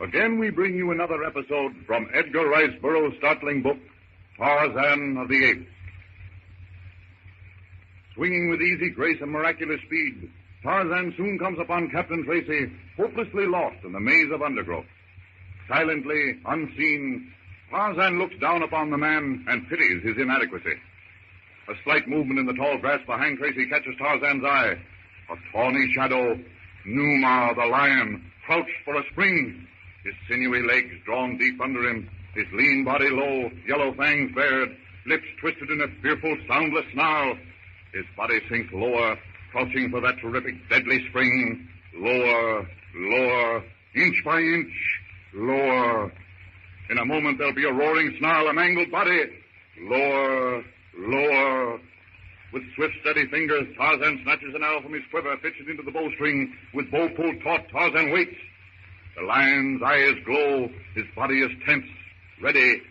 Again, we bring you another episode from Edgar Rice Burroughs' startling book, Tarzan of the Apes. Swinging with easy grace and miraculous speed, Tarzan soon comes upon Captain Tracy, hopelessly lost in the maze of undergrowth. Silently, unseen, Tarzan looks down upon the man and pities his inadequacy. A slight movement in the tall grass behind Tracy catches Tarzan's eye. A tawny shadow, Numa the lion, crouched for a spring. His sinewy legs drawn deep under him, his lean body low, yellow fangs bared, lips twisted in a fearful, soundless snarl. His body sinks lower, crouching for that terrific, deadly spring. Lower, lower, inch by inch, lower. In a moment, there'll be a roaring snarl, a mangled body. Lower, lower. With swift, steady fingers, Tarzan snatches an arrow from his quiver, fits it into the bowstring. With bow pulled taut, Tarzan waits. The lion's eyes glow. His body is tense, ready.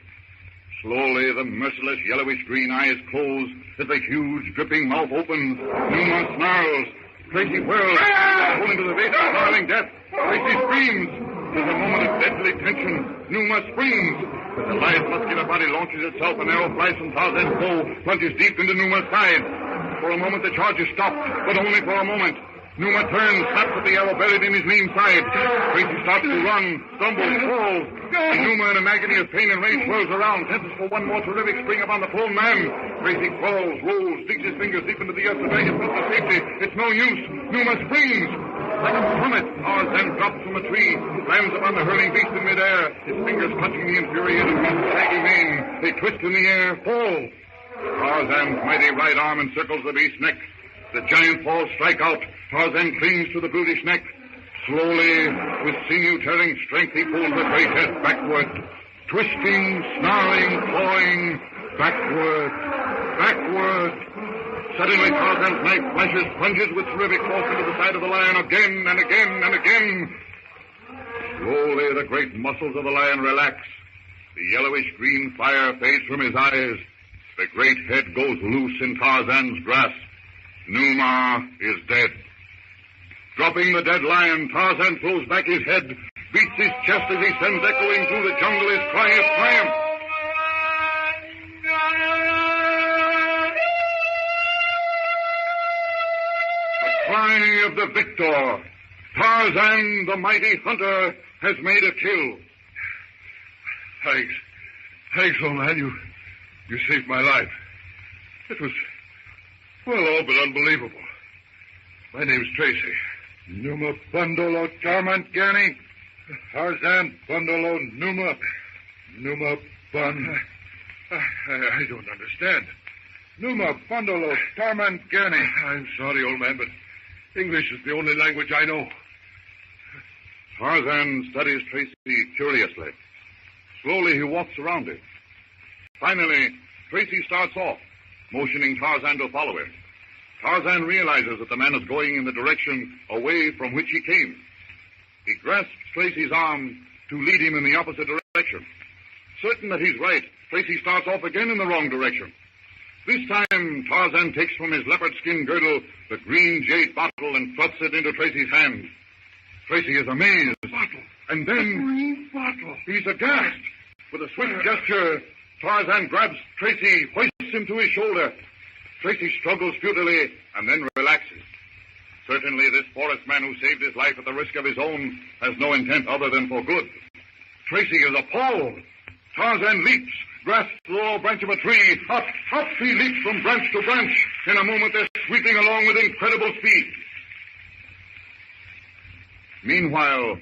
Slowly, the merciless yellowish-green eyes close as the huge, dripping mouth opens. Numa snarls. Tracy whirls. Pull into the face of snarling death. Tracy screams. There's a moment of deadly tension. Numa springs. As the lithe, muscular body launches itself, an arrow flies from Tarzan's bow, plunges deep into Numa's side. For a moment, the charge is stopped, but only for a moment. Numa turns, snaps at the arrow buried in his lean side. Tracy starts to run, stumbles, falls. And Numa, in an agony of pain and rage, whirls around, tenses for one more terrific spring upon the prone man. Tracy crawls, rolls, digs his fingers deep into the earth to drag himself to safety. It's no use. Numa springs. Like a plummet, Tarzan drops from a tree, lands upon the hurling beast in midair, his fingers clutching the infuriated beast's shaggy mane. They twist in the air, fall. Tarzan's mighty right arm encircles the beast's neck. The giant paws strike out. Tarzan clings to the brutish neck. Slowly, with sinew-tearing strength, he pulls the great head backward. Twisting, snarling, clawing, backward, backward. Suddenly, Tarzan's knife flashes, plunges with terrific force into the side of the lion again and again and again. Slowly, the great muscles of the lion relax. The yellowish-green fire fades from his eyes. The great head goes loose in Tarzan's grasp. Numa is dead. Dropping the dead lion, Tarzan throws back his head, beats his chest as he sends echoing through the jungle his cry of triumph. The cry of the victor. Tarzan, the mighty hunter, has made a kill. Thanks. Thanks, old man. You saved my life. It was, well, all but unbelievable. My name's Tracy. Numa Bundolo Tarmant Gani. Tarzan Bundolo Numa. Numa Bun. I don't understand. Numa Bundolo Tarmant Gani. I'm sorry, old man, but English is the only language I know. Tarzan studies Tracy curiously. Slowly, he walks around him. Finally, Tracy starts off, motioning Tarzan to follow him. Tarzan realizes that the man is going in the direction away from which he came. He grasps Tracy's arm to lead him in the opposite direction. Certain that he's right, Tracy starts off again in the wrong direction. This time, Tarzan takes from his leopard skin girdle the green jade bottle and thrusts it into Tracy's hand. Tracy is amazed. Bottle. And then... A green bottle. He's aghast. With a swift gesture, Tarzan grabs Tracy, hoists him to his shoulder. Tracy struggles futilely and then relaxes. Certainly, this forest man who saved his life at the risk of his own has no intent other than for good. Tracy is appalled. Tarzan leaps, grasps the lower branch of a tree. Up, up he leaps from branch to branch. In a moment, they're sweeping along with incredible speed. Meanwhile,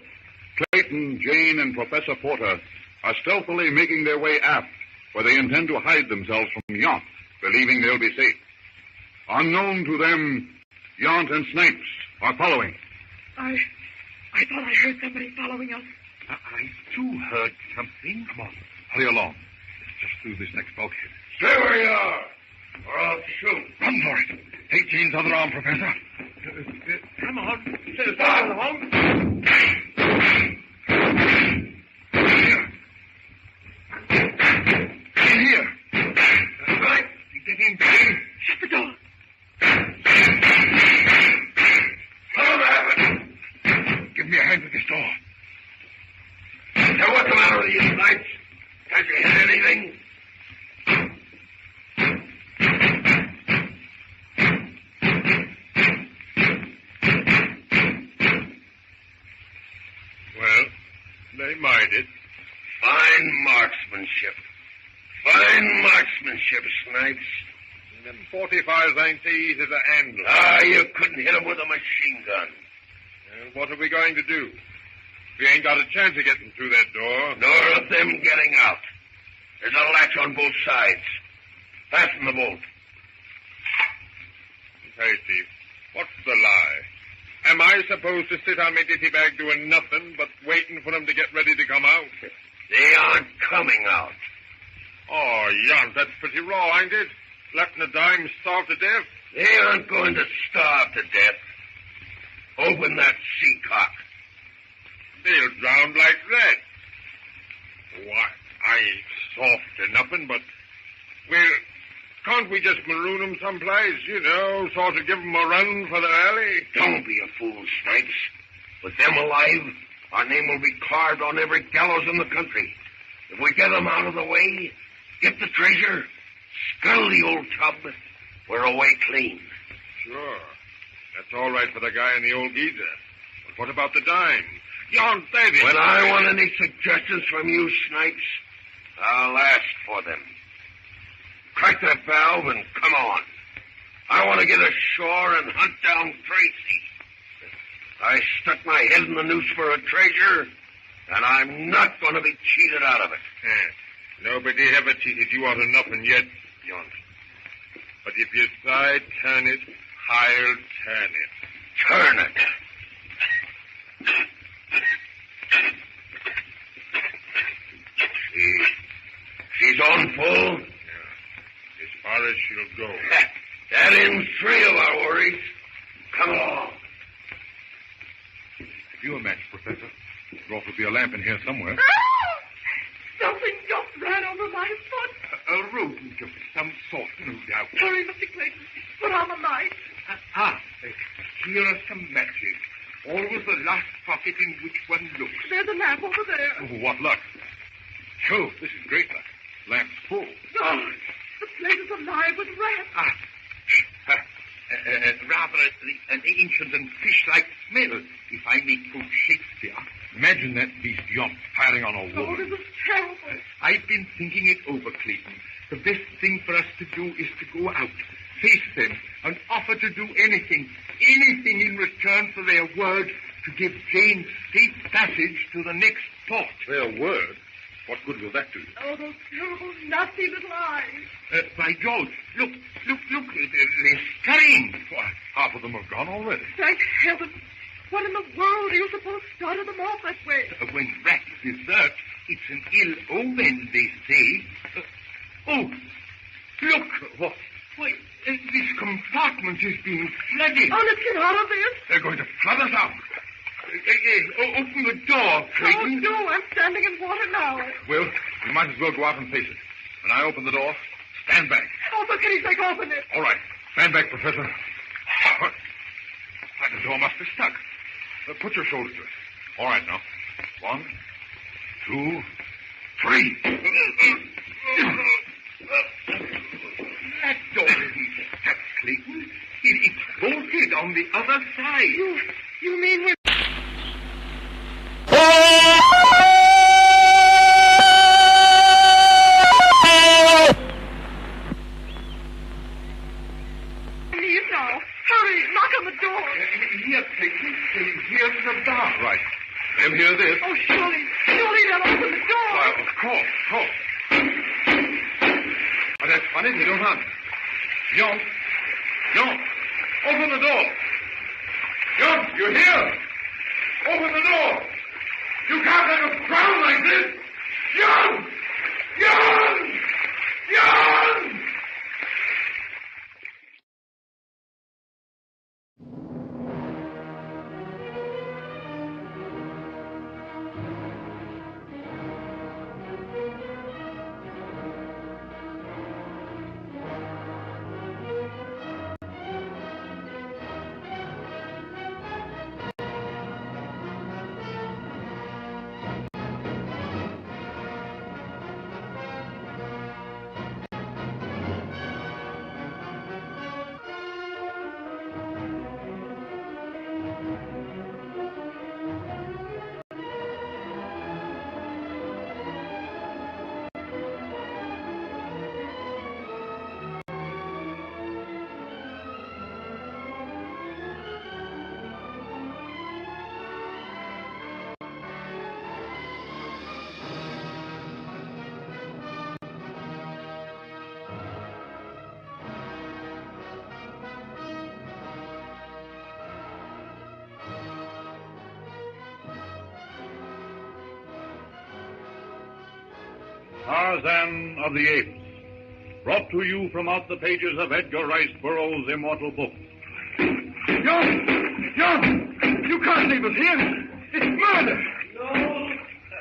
Clayton, Jane, and Professor Porter are stealthily making their way aft, where they intend to hide themselves from Yount, believing they'll be safe. Unknown to them, Yount and Snipes are following. I thought I heard somebody following us. I, too, heard something. Come on, hurry along. It's just through this next bulkhead. Stay where you are, or I'll shoot. Run for it. Take Jane's other arm, Professor. Come on. Sit down, along. Here. Right. Get in, Jane. Shut the door. Give me a hand with this door. minded. Fine marksmanship. Fine marksmanship, Snipes. Them 45s ain't so easy to handle. You couldn't hit 'em with a machine gun. And what are we going to do? We ain't got a chance of getting through that door. Nor of them getting out. There's a latch on both sides. Fasten the bolt. Tracy, what's the lie? Am I supposed to sit on my ditty bag doing nothing but waiting for them to get ready to come out? They aren't coming out. Oh, Jan, that's pretty raw, ain't it? Letting the dime starve to death? They aren't going to starve to death. Open that seacock. They'll drown like that. Why, I ain't soft or nothing, but... Well, can't we just maroon 'em someplace, sort of give 'em a run for the alley? Don't be a fool, Snipes. With them alive, our name will be carved on every gallows in the country. If we get them out of the way, get the treasure, scuttle the old tub, we're away clean. Sure. That's all right for the guy in the old geezer. But what about the dime? Yon baby. When I want any suggestions from you, Snipes, I'll ask for them. Crack that valve and come on. I want to get ashore and hunt down Tracy. I stuck my head in the noose for a treasure, and I'm not going to be cheated out of it. Nobody ever cheated you out of nothing yet, Yon. But if you try turn it, I'll turn it. Turn it. She's on full. As far as she'll go. That ends 3 of our worries. Come along. Have you a match, Professor? There ought to be a lamp in here somewhere. Something just ran over my foot. A rodent of some sort, no doubt. Hurry, Mr. Clayton. Put on the light. Here are some matches. Always the last pocket in which one looks. There's a lamp over there. Oh, what luck. Sure, this is great luck. Lamp's full. Oh, the place is alive with rats. Rather an ancient and fish-like smell, if I may quote Shakespeare. Imagine that beast yawp firing on a Oh, woman. this is terrible. I've been thinking it over, Clayton. The best thing for us to do is to go out, face them, and offer to do anything in return for their word to give Jane safe passage to the next port. Their word? What good will that do? Oh, those terrible, nasty little eyes. By George, look, they're scurrying. Why, half of them are gone already. Thank heaven. What in the world do you suppose started them off that way? When rats desert, it's an ill omen, they say. Look, why, this compartment is being flooded. Oh, let's get out of this. They're going to flood us out. Open the door, Clayton. Oh, do. I'm standing in water now. Well, we might as well go out and face it. When I open the door, stand back. Oh, for goodness sake, open it. All right. Stand back, Professor. Why, the door must be stuck. Put your shoulders to it. All right, now. 1, 2, 3. That door isn't stuck, Clayton. It's bolted on the other side. You mean we're... Leave now. Hurry, knock on the door. Here, Clayton. Here's the bar. Right. They'll hear this. Oh, surely they'll open the door. Why, of course. But that's funny. They don't answer. Yon, open the door. Yon, you hear? Open the door. You can't let us drown like this. Yon! Tarzan of the Apes, brought to you from out the pages of Edgar Rice Burroughs' immortal book. John! You can't leave us here! It's murder! No,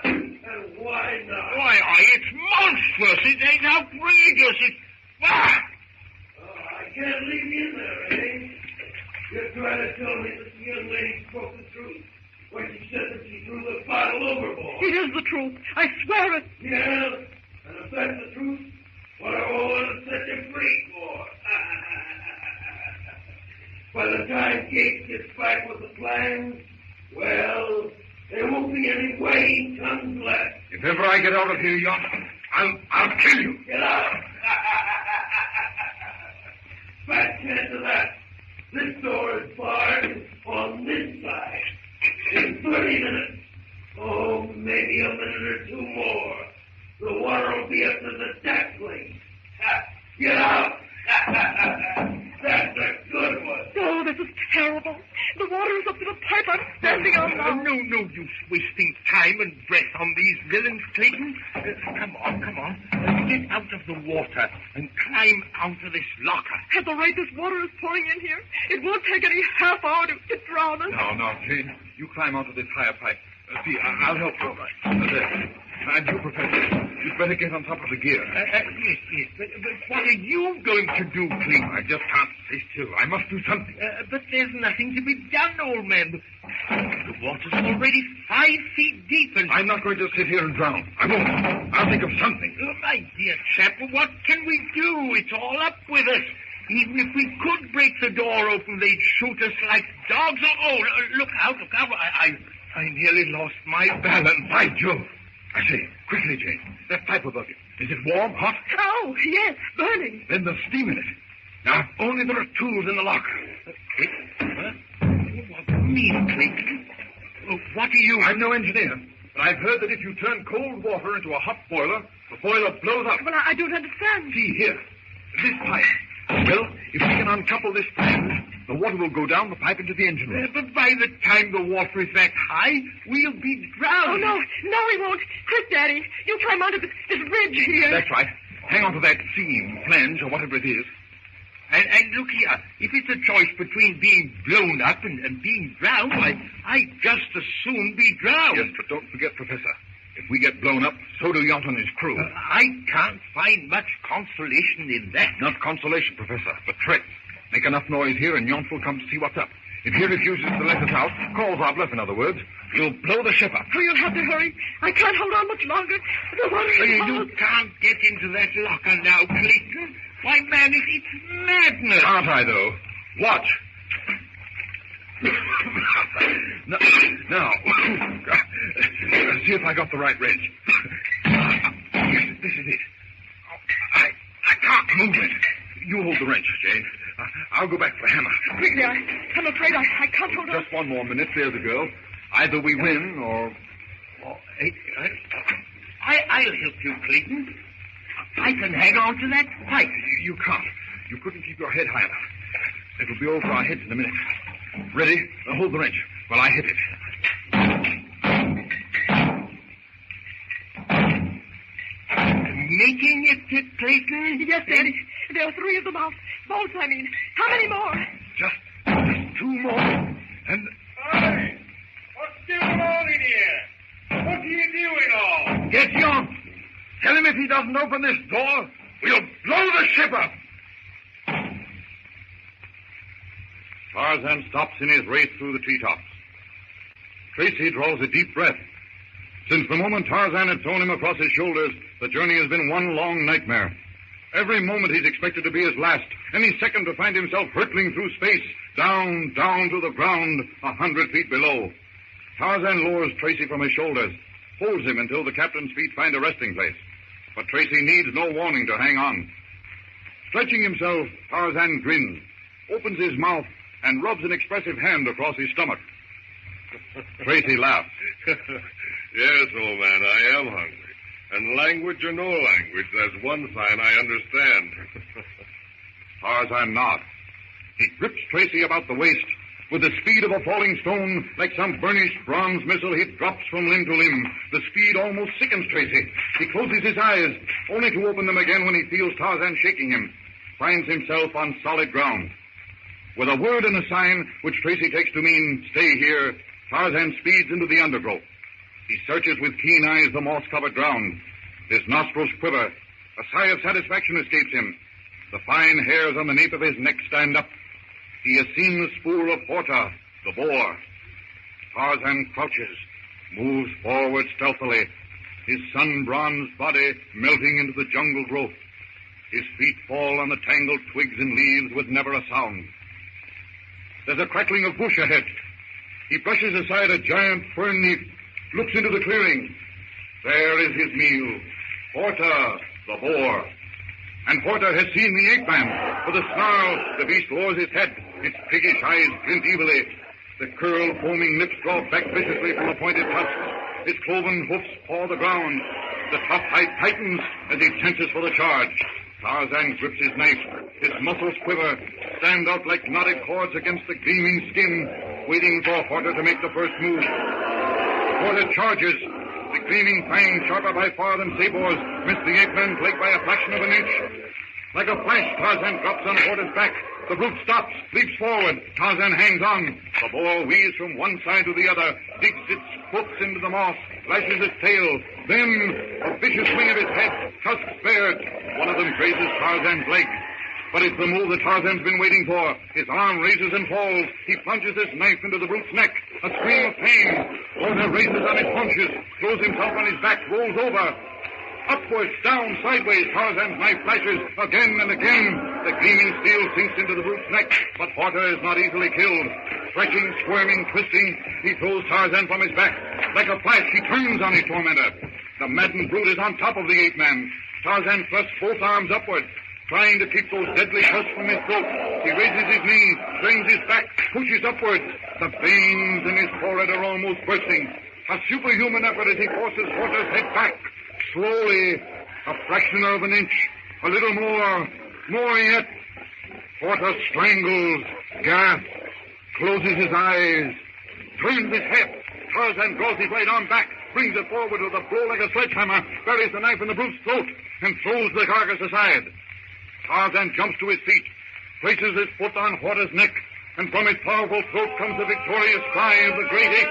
and why not? Why, it's monstrous! It's outrageous! It's... Ah! I can't leave you in there, eh? You're trying to tell me that the young lady spoke the truth when she said that she threw the bottle overboard. It is the truth. I swear it. Yeah, and if that's the truth, what are all of us set you free for? By the time Kate gets back with the plans, well, there won't be any waiting tongues left. If ever I get out of here, Yacht, I'll kill you. Get out! Fat chance of that. This door is barred on this side. In 30 minutes. Oh, maybe a minute or two more. The water will be up to the deck plate. Get out! That's a good one. Oh, this is terrible. The water is up to the pipe I'm standing on now. No use wasting time and breath on these villains, Clayton. Come on. Get out of the water and climb out of this locker. At the rate this water is pouring in here, it won't take any half hour to drown us. No, Jane. You climb onto this higher pipe. See, I'll help you. There. And you, Professor, you'd better get on top of the gear. Yes. But what are you going to do, Clayton? I just can't stay still. I must do something. But there's nothing to be done, old man. The water's already 5 feet deep, and... I'm not going to sit here and drown. I won't. I'll think of something. Oh, my dear chap, what can we do? It's all up with us. Even if we could break the door open, they'd shoot us like dogs. Oh, look out. I nearly lost my balance. By Jove. I say, quickly, Jane. That pipe above you. Is it warm, hot? Oh, yes, burning. Then there's steam in it. Now, if only there are tools in the locker. What do you mean, Clayton? What are you... I'm no engineer, but I've heard that if you turn cold water into a hot boiler, the boiler blows up. Well, I don't understand. See, here. This pipe. Well, if we can uncouple this flange, the water will go down the pipe into the engine room. But by the time the water is that high, we'll be drowned. Oh, no, we won't. Quick, Daddy. You climb onto this ridge here. That's right. Hang on to that seam, flange, or whatever it is. And look here, if it's a choice between being blown up and being drowned, I'd just as soon be drowned. Yes, but don't forget, Professor. If we get blown up, so do Yount and his crew. I can't find much consolation in that. Not consolation, Professor, but threats. Make enough noise here and Yount will come to see what's up. If he refuses to let us out, calls our bluff, in other words, we'll blow the ship up. Oh, you'll have to hurry. I can't hold on much longer. The water is hot. You can't get into that locker now, Clayton. Why, man, it's madness. Can't I, though? Watch. Now, see if I got the right wrench. Yes, this is it. I can't move it. You hold the wrench, Jane. I'll go back for the hammer. Quickly, I'm afraid I can't hold on. Just one more minute. There's the girl. Either we win or... I'll help you, Clayton. I can hang on to that pipe. You can't. You couldn't keep your head high enough. It'll be over our heads in a minute. Ready? Now hold the wrench while I hit it. Making it, Clayton? Yes, Daddy. There are 3 of them out. Bolts, I mean. How many more? Just 2 more. And... Hey! What's going on in here? What are you doing all? Get Yount. Tell him if he doesn't open this door, we'll blow the ship up. Tarzan stops in his race through the treetops. Tracy draws a deep breath. Since the moment Tarzan had thrown him across his shoulders, the journey has been one long nightmare. Every moment he's expected to be his last. Any second to find himself hurtling through space, down to the ground, 100 feet below. Tarzan lowers Tracy from his shoulders, holds him until the captain's feet find a resting place. But Tracy needs no warning to hang on. Stretching himself, Tarzan grins, opens his mouth, and rubs an expressive hand across his stomach. Tracy laughs. Yes, old man, I am hungry. And language or no language, there's one sign I understand. Tarzan nods. He grips Tracy about the waist, With the speed of a falling stone, like some burnished bronze missile, he drops from limb to limb. The speed almost sickens Tracy. He closes his eyes, only to open them again when he feels Tarzan shaking him. Finds himself on solid ground. With a word and a sign, which Tracy takes to mean, stay here, Tarzan speeds into the undergrowth. He searches with keen eyes the moss-covered ground. His nostrils quiver. A sigh of satisfaction escapes him. The fine hairs on the nape of his neck stand up. He has seen the spoor of Horta, the boar. Tarzan crouches, moves forward stealthily, his sun-bronzed body melting into the jungle growth. His feet fall on the tangled twigs and leaves with never a sound. There's a crackling of bush ahead. He brushes aside a giant fern leaf, looks into the clearing. There is his meal, Horta, the boar. And Horta has seen the ape-man. With a snarl, the beast lowers his head. Its piggish eyes glint evilly. The curled, foaming lips draw back viciously from the pointed tusks. Its cloven hoofs paw the ground. The tough hide tightens as he tenses for the charge. Tarzan grips his knife. His muscles quiver, stand out like knotted cords against the gleaming skin, waiting for Horta to make the first move. Horta charges. The gleaming fangs, sharper by far than sabors, miss the ape-man's leg by a fraction of an inch. Like a flash, Tarzan drops on Horta's back. The brute stops, leaps forward. Tarzan hangs on. The boar weaves from one side to the other, digs its hoofs into the moss, lashes its tail. Then, a vicious swing of its head, tusks bared. One of them grazes Tarzan's leg. But it's the move that Tarzan's been waiting for. His arm raises and falls. He plunges his knife into the brute's neck. A scream of pain. Horta raises on his haunches, throws himself on his back, rolls over. Upwards, down, sideways, Tarzan's knife flashes again and again. The gleaming steel sinks into the brute's neck, but Horta is not easily killed. Stretching, squirming, twisting, he throws Tarzan from his back. Like a flash, he turns on his tormentor. The maddened brute is on top of the ape-man. Tarzan thrusts both arms upward, trying to keep those deadly tusks from his throat. He raises his knees, strains his back, pushes upward. The veins in his forehead are almost bursting. A superhuman effort as he forces Horta's head back. Slowly, a fraction of an inch, a little more yet. Horta strangles, gasps, closes his eyes, turns his head. Tarzan draws his right arm back, brings it forward with a blow like a sledgehammer, buries the knife in the brute's throat, and throws the carcass aside. Tarzan jumps to his feet, places his foot on Horta's neck, and from his powerful throat comes the victorious cry of the great ape.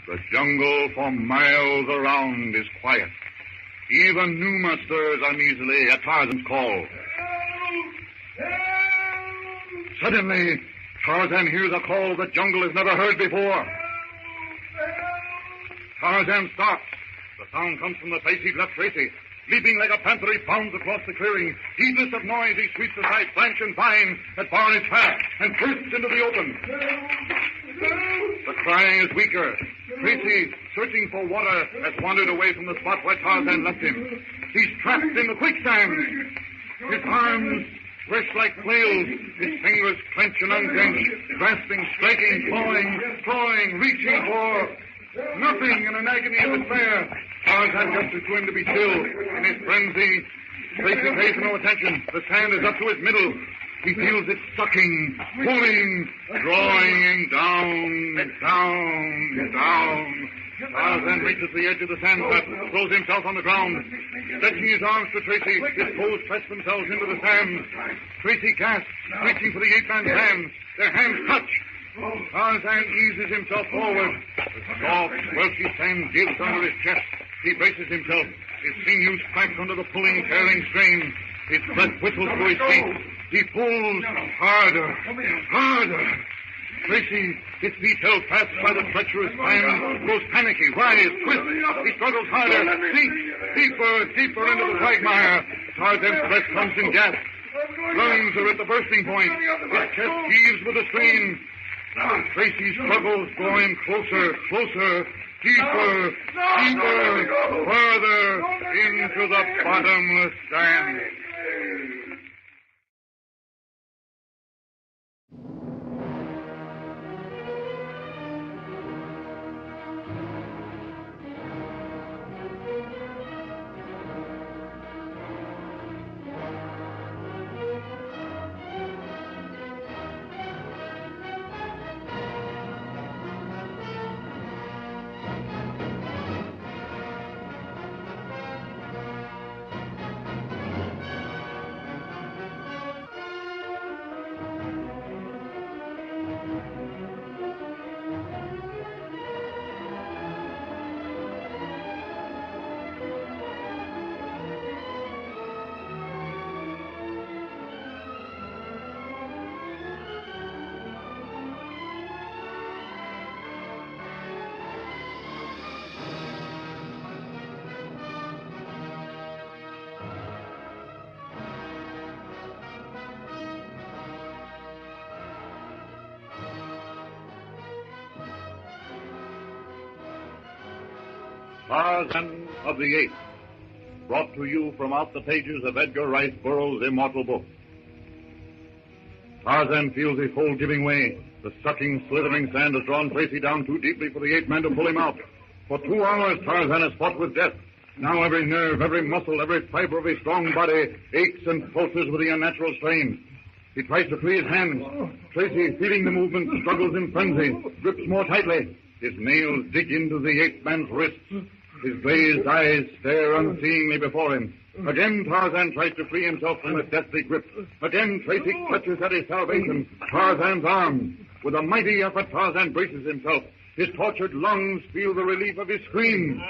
The jungle for miles around is quiet. Even Numa stirs uneasily at Tarzan's call. Suddenly, Tarzan hears a call the jungle has never heard before. Tarzan stops. The sound comes from the place he'd left Tracy. Leaping like a panther, he bounds across the clearing. Heedless of noise, he sweeps aside branch and vine that bar his path and bursts into the open. The crying is weaker. Tracy, searching for water, has wandered away from the spot where Tarzan left him. He's trapped in the quicksand. His arms rest like flails. His fingers clench and unclench, grasping, striking, clawing, reaching for nothing in an agony of despair. Tarzan gestures to him to be still. In his frenzy, Tracy pays no attention. The sand is up to his middle. He feels it sucking, pulling, drawing him down. Tarzan reaches the edge of the sand trap, throws himself on the ground. Stretching his arms to Tracy, his toes press themselves into the sand. Tracy gasps, reaching for the ape-man's hands. Their hands touch. Tarzan eases himself forward. The soft, squelchy sand gives under his chest. He braces himself. His sinews crack under the pulling, tearing strain. His blood whistles through his feet. He pulls harder. Tracy, his feet held fast by the treacherous band, grows panicky, writhes, twists. He struggles harder, sinks deeper into the quagmire. Tarzan's breath comes in gasps. Lungs are at the bursting point. His chest heaves with a strain. Tracy struggles, drawing closer, deeper, further into the bottomless sand. Tarzan of the Apes, brought to you from out the pages of Edgar Rice Burroughs' immortal book. Tarzan feels his hold giving way. The sucking, slithering sand has drawn Tracy down too deeply for the ape man to pull him out. For 2 hours, Tarzan has fought with death. Now every nerve, every muscle, every fiber of his strong body aches and pulses with the unnatural strain. He tries to free his hands. Tracy, feeling the movement, struggles in frenzy, grips more tightly. His nails dig into the ape man's wrists. His glazed eyes stare unseeingly before him. Again, Tarzan tries to free himself from the deathly grip. Again, Tracy clutches at his salvation, Tarzan's arm. With a mighty effort, Tarzan braces himself. His tortured lungs feel the relief of his scream.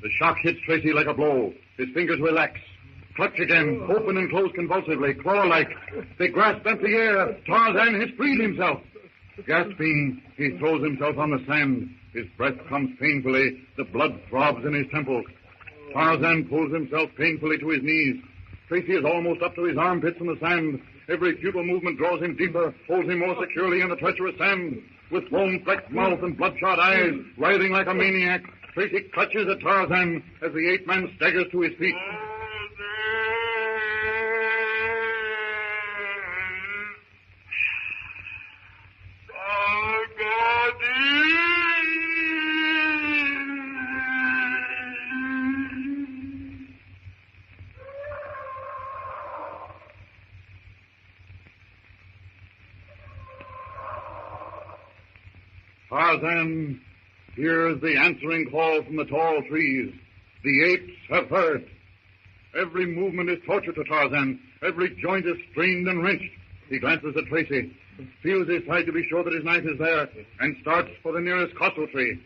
The shock hits Tracy like a blow. His fingers relax. Clutch again, open and close convulsively, claw-like. They grasp at the air. Tarzan has freed himself. Gasping, he throws himself on the sand. His breath comes painfully. The blood throbs in his temples. Tarzan pulls himself painfully to his knees. Tracy is almost up to his armpits in the sand. Every futile movement draws him deeper, holds him more securely in the treacherous sand. With foam-flecked mouth and bloodshot eyes, writhing like a maniac, Tracy clutches at Tarzan as the ape man staggers to his feet. Tarzan hears the answering call from the tall trees. The apes have heard. Every movement is torture to Tarzan. Every joint is strained and wrenched. He glances at Tracy, feels his side to be sure that his knife is there, and starts for the nearest cottle tree.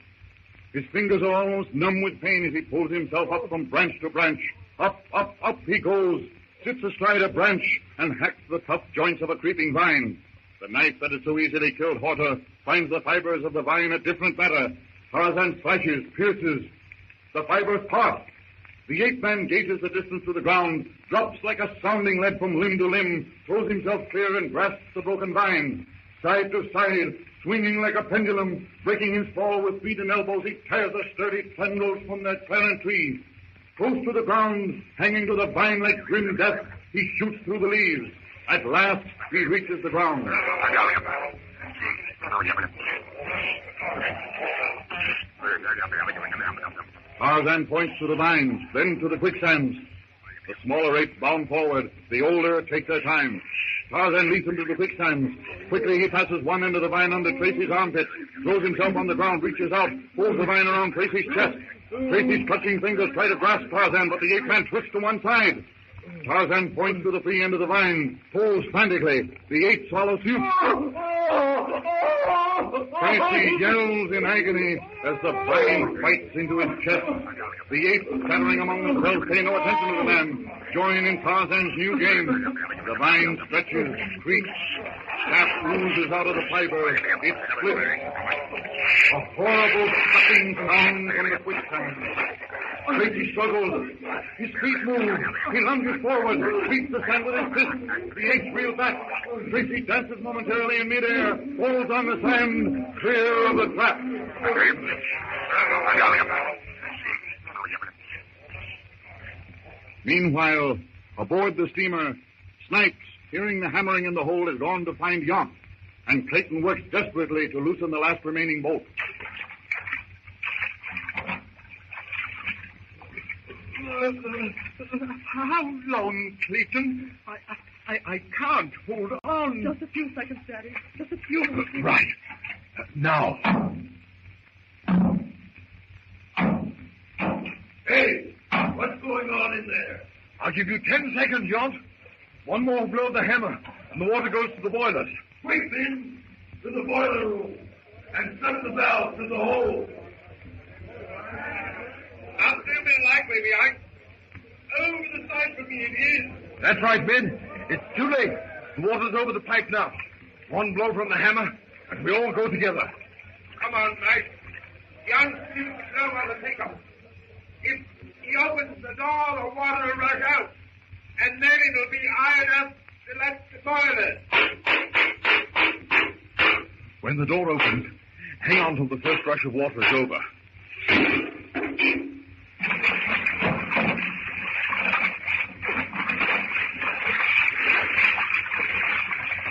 His fingers are almost numb with pain as he pulls himself up from branch to branch. Up, up, up he goes, sits astride a branch, and hacks the tough joints of a creeping vine. The knife that had so easily killed Horta finds the fibers of the vine a different matter. Tarzan slashes, pierces. The fibers part. The ape man gauges the distance to the ground, drops like a sounding lead from limb to limb, throws himself clear and grasps the broken vine. Side to side, swinging like a pendulum, breaking his fall with feet and elbows, he tears the sturdy tendrils from that parent tree. Close to the ground, hanging to the vine like grim death, he shoots through the leaves. At last, he reaches the ground. Tarzan points to the vines, then to the quicksands. The smaller apes bound forward. The older take their time. Tarzan leaps into the quicksands. Quickly he passes one end of the vine under Tracy's armpit, throws himself on the ground, reaches out, pulls the vine around Tracy's chest. Tracy's clutching fingers try to grasp Tarzan, but the ape man twists to one side. Tarzan points to the free end of the vine, pulls frantically. The ape swallows suit. Tracy yells in agony as the vine bites into his chest. The apes, scattering among themselves, pay no attention to the man. Join in Tarzan's new game. The vine stretches, creaks. Sap oozes out of the fiber. It splits. A horrible sucking sound from the quicksand. Tracy struggles. His feet move. He lunges forward, sweeps the sand with his fist. The apes reel back. Tracy dances momentarily in midair, falls on the sand, clear of the trap. Meanwhile, aboard the steamer, Snipes, hearing the hammering in the hold, has gone to find Yonk, and Clayton works desperately to loosen the last remaining bolt. How long, Clayton? I can't hold on. Just a few seconds, Daddy. Just a few. Right. Now. Hey, what's going on in there? I'll give you 10 seconds, Yonk. One more blow of the hammer, and the water goes to the boilers. Quick, men, to the boiler room, and set the valve to the hole. I'll still be likely, behind. Over the side for me, it is. That's right, men. It's too late. The water's over the pipe now. One blow from the hammer, and we all go together. Come on, Knight. Young still slow on the takeoff. If he opens the door, the water will rush out. And then it'll be high enough to let the boilers. When the door opens, hang on till the first rush of water is over.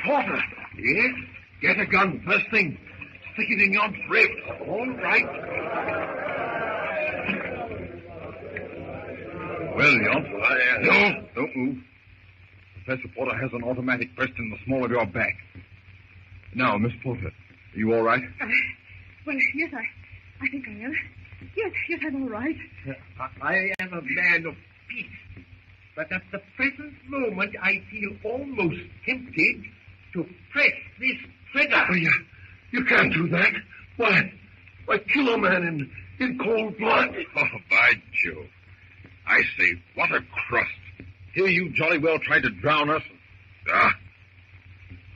Porter! Yes? Get a gun first thing. Stick it in your rib. All right. Well, Jan. No, don't move. Professor Porter has an automatic pressed in the small of your back. Now, Miss Porter, are you all right? Well, yes, I think I am. Yes, I'm all right. I am a man of peace. But at the present moment, I feel almost tempted to press this trigger. Oh, you can't do that. Why, kill a man in cold blood. Oh, by Jove. I say, what a crust. Here you jolly well tried to drown us.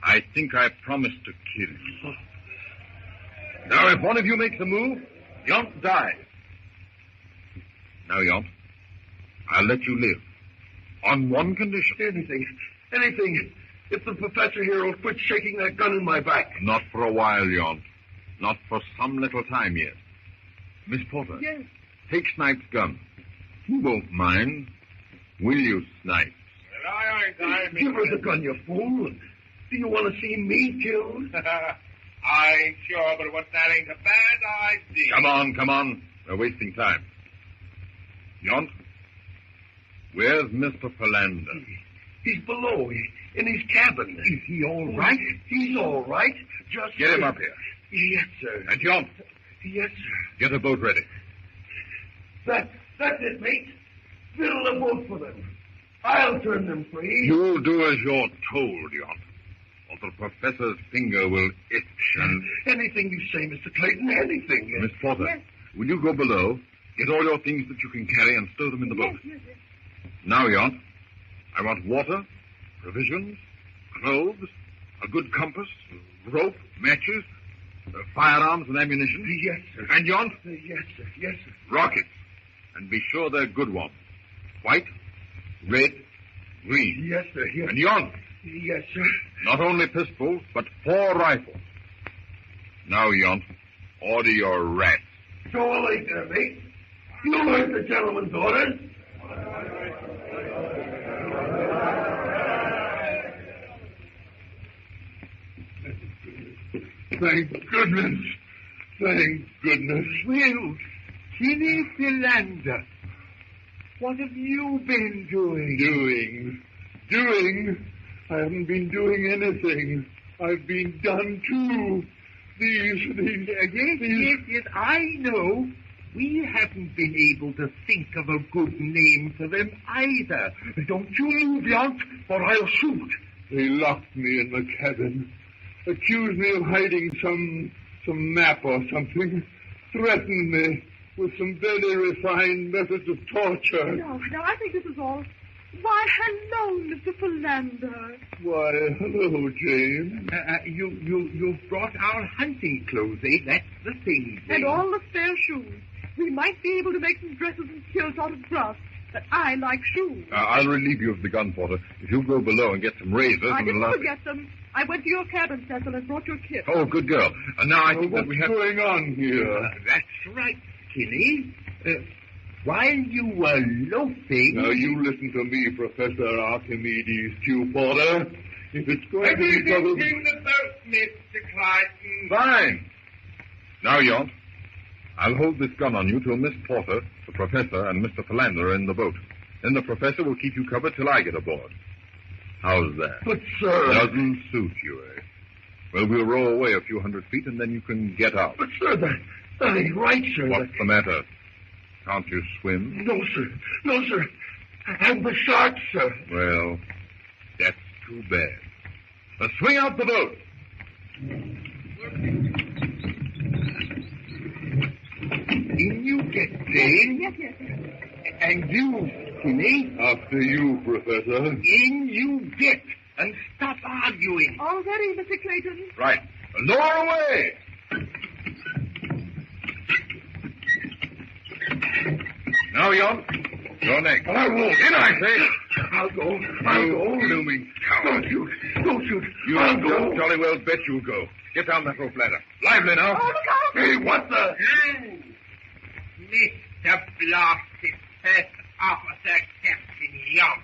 I think I promised to kill you. Now, if one of you makes a move, Yont dies. Now, Yont, I'll let you live. On one condition. Anything. If the professor here will quit shaking that gun in my back. Not for a while, Yont. Not for some little time yet. Miss Porter. Yes. Take Snipes' gun. He won't mind. Will you, Snipes? Well, I Give her the gun, you fool. Do you want to see me killed? I ain't sure, but what that ain't a bad idea. Come on. We're wasting time. Yont, where's Mr. Philander? He's below, in his cabin. Is he all right? He's all right. Just Get him up here. Yes, sir. And Yont, Yes, sir. get a boat ready. That's it, mate. Fill the boat for them. I'll turn them free. You'll do as you're told, Yont, or the professor's finger will itch and... Anything you say, Mr. Clayton, anything. Miss Porter, Yes. will you go below, get all your things that you can carry, and stow them in the boat? Yes. Now, Yont, I want water, provisions, clothes, a good compass, rope, matches, firearms and ammunition. Yes, sir. And Yont, Yes, sir. Yes, sir. rockets. And be sure they're good ones. White, red, green. Yes, sir. Yes. And Yont, Yes, sir. not only pistols, but 4 rifles. Now, Yont, order your rats. So late there, mate. You heard the gentleman's orders. Thank goodness. Well, Tilly Philander, what have you been doing? Doing? I haven't been doing anything. I've been done too. Yes, I know. We haven't been able to think of a good name for them either. Don't you move, Yont, or I'll shoot. They locked me in the cabin. Accused me of hiding some map or something. Threatened me with some very refined methods of torture. No, I think this is all. Why, hello, Mr. Philander. Why, hello, James. You've brought our hunting clothes, eh? That's the thing. And all the spare shoes. We might be able to make some dresses and kilts out of grass, but I like shoes. I'll relieve you of the gun, Porter. If you'll go below and get some razors... I and didn't allow- forget them. I went to your cabin, Cecil, and brought your kit. Oh, good girl. And now I think that What's we have... going on here? That's right, Tilly. While you were loafing... Now, you listen to me, Professor Archimedes Q. Porter. If it's going to be Everything's in the boat, Mr. Clayton. Fine. Now, Yont, I'll hold this gun on you till Miss Porter, the professor, and Mr. Philander are in the boat. Then the professor will keep you covered till I get aboard. How's that? But, sir... Doesn't suit you, eh? Well, we'll row away a few hundred feet, and then you can get out. But, sir, that ain't right, sir. What's the matter? Can't you swim? No, sir. I'm the shark, sir. Well, that's too bad. Let's swing out the boat. In you get, Jane. Yes. And you, Tilly. After you, Professor. In you get. And stop arguing. All ready, Mr. Clayton. Right. Lower away. Now, Yont, Your neck. I won't. In, I say. I'll go. I'll go. Blooming coward. Don't shoot. Don't shoot. You I'll go. jolly well bet you'll go. Get down that rope ladder. Lively now. Oh, look out! Hey, what the? Mr. Blasted First Officer Captain Young.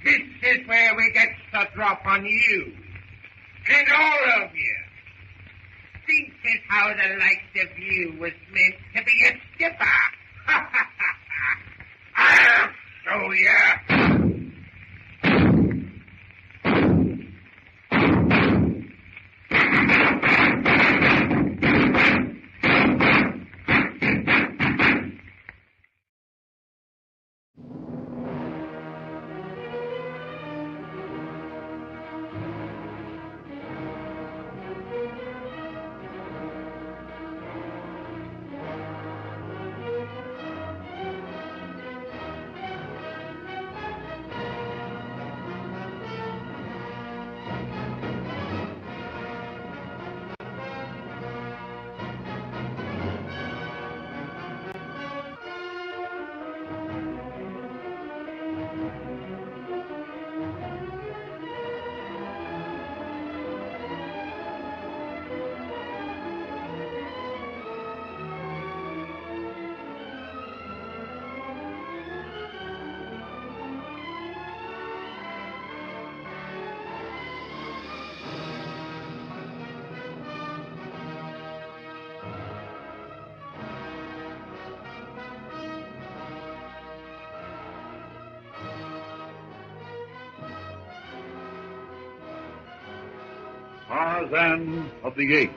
This is where we get the drop on you. And all of you. This is how the likes of you was meant to be a skipper. Ha ha ha ha. I'll show ya. Tarzan of the Apes,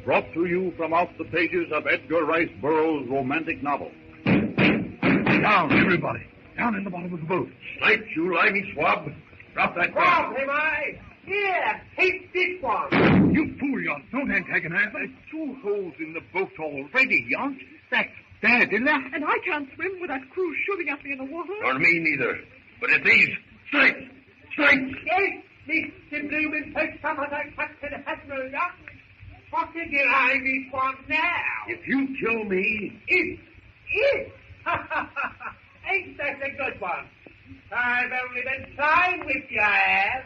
brought to you from out the pages of Edgar Rice Burroughs' romantic novel. Down, everybody. Down in the bottom of the boat. Snipes, you limey swab. Drop that Drop him, I. Here, take this one. You fool, Yon. Don't antagonize them. 2 holes in the boat already, Yon. That's bad enough. And I can't swim with that crew shooting at me in the water. Nor me neither. But it's these. Snipes! Snipes! Yes, Mr. Bloomin' First Officer Captain Admiral Young. What did you eye me for now? If you kill me... If. Ain't that a good one? I've only been trying with you, I have.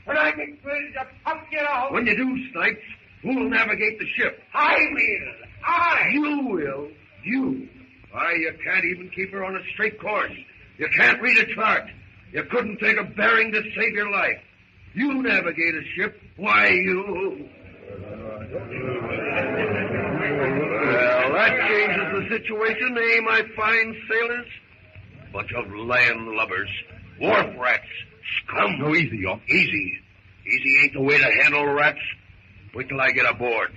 When I get ready to pop you out... When you do, Snipes, who'll navigate the ship? I will. I. You will. You. Why, you can't even keep her on a straight course. You can't read a chart. You couldn't take a bearing to save your life. You navigate a ship. Why, you... Well, that changes the situation, eh, my fine sailors? Bunch of land lubbers, wharf rats, scum. No, easy, Yon. Easy. Easy ain't the way to handle rats. Wait till I get aboard.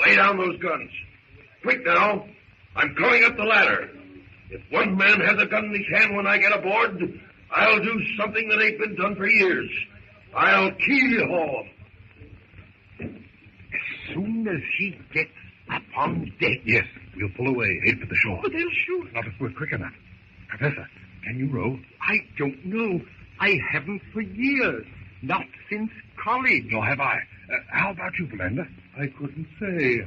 Lay down those guns. Quick now. I'm coming up the ladder. If one man has a gun in his hand when I get aboard, I'll do something that ain't been done for years. I'll keel haul him. As soon as he gets up on deck. Yes, we'll pull away, head for the shore. But they'll shoot. Not if we're quick enough. Professor, can you row? I don't know. I haven't for years. Not since college. Nor have I. How about you, Belinda? I couldn't say.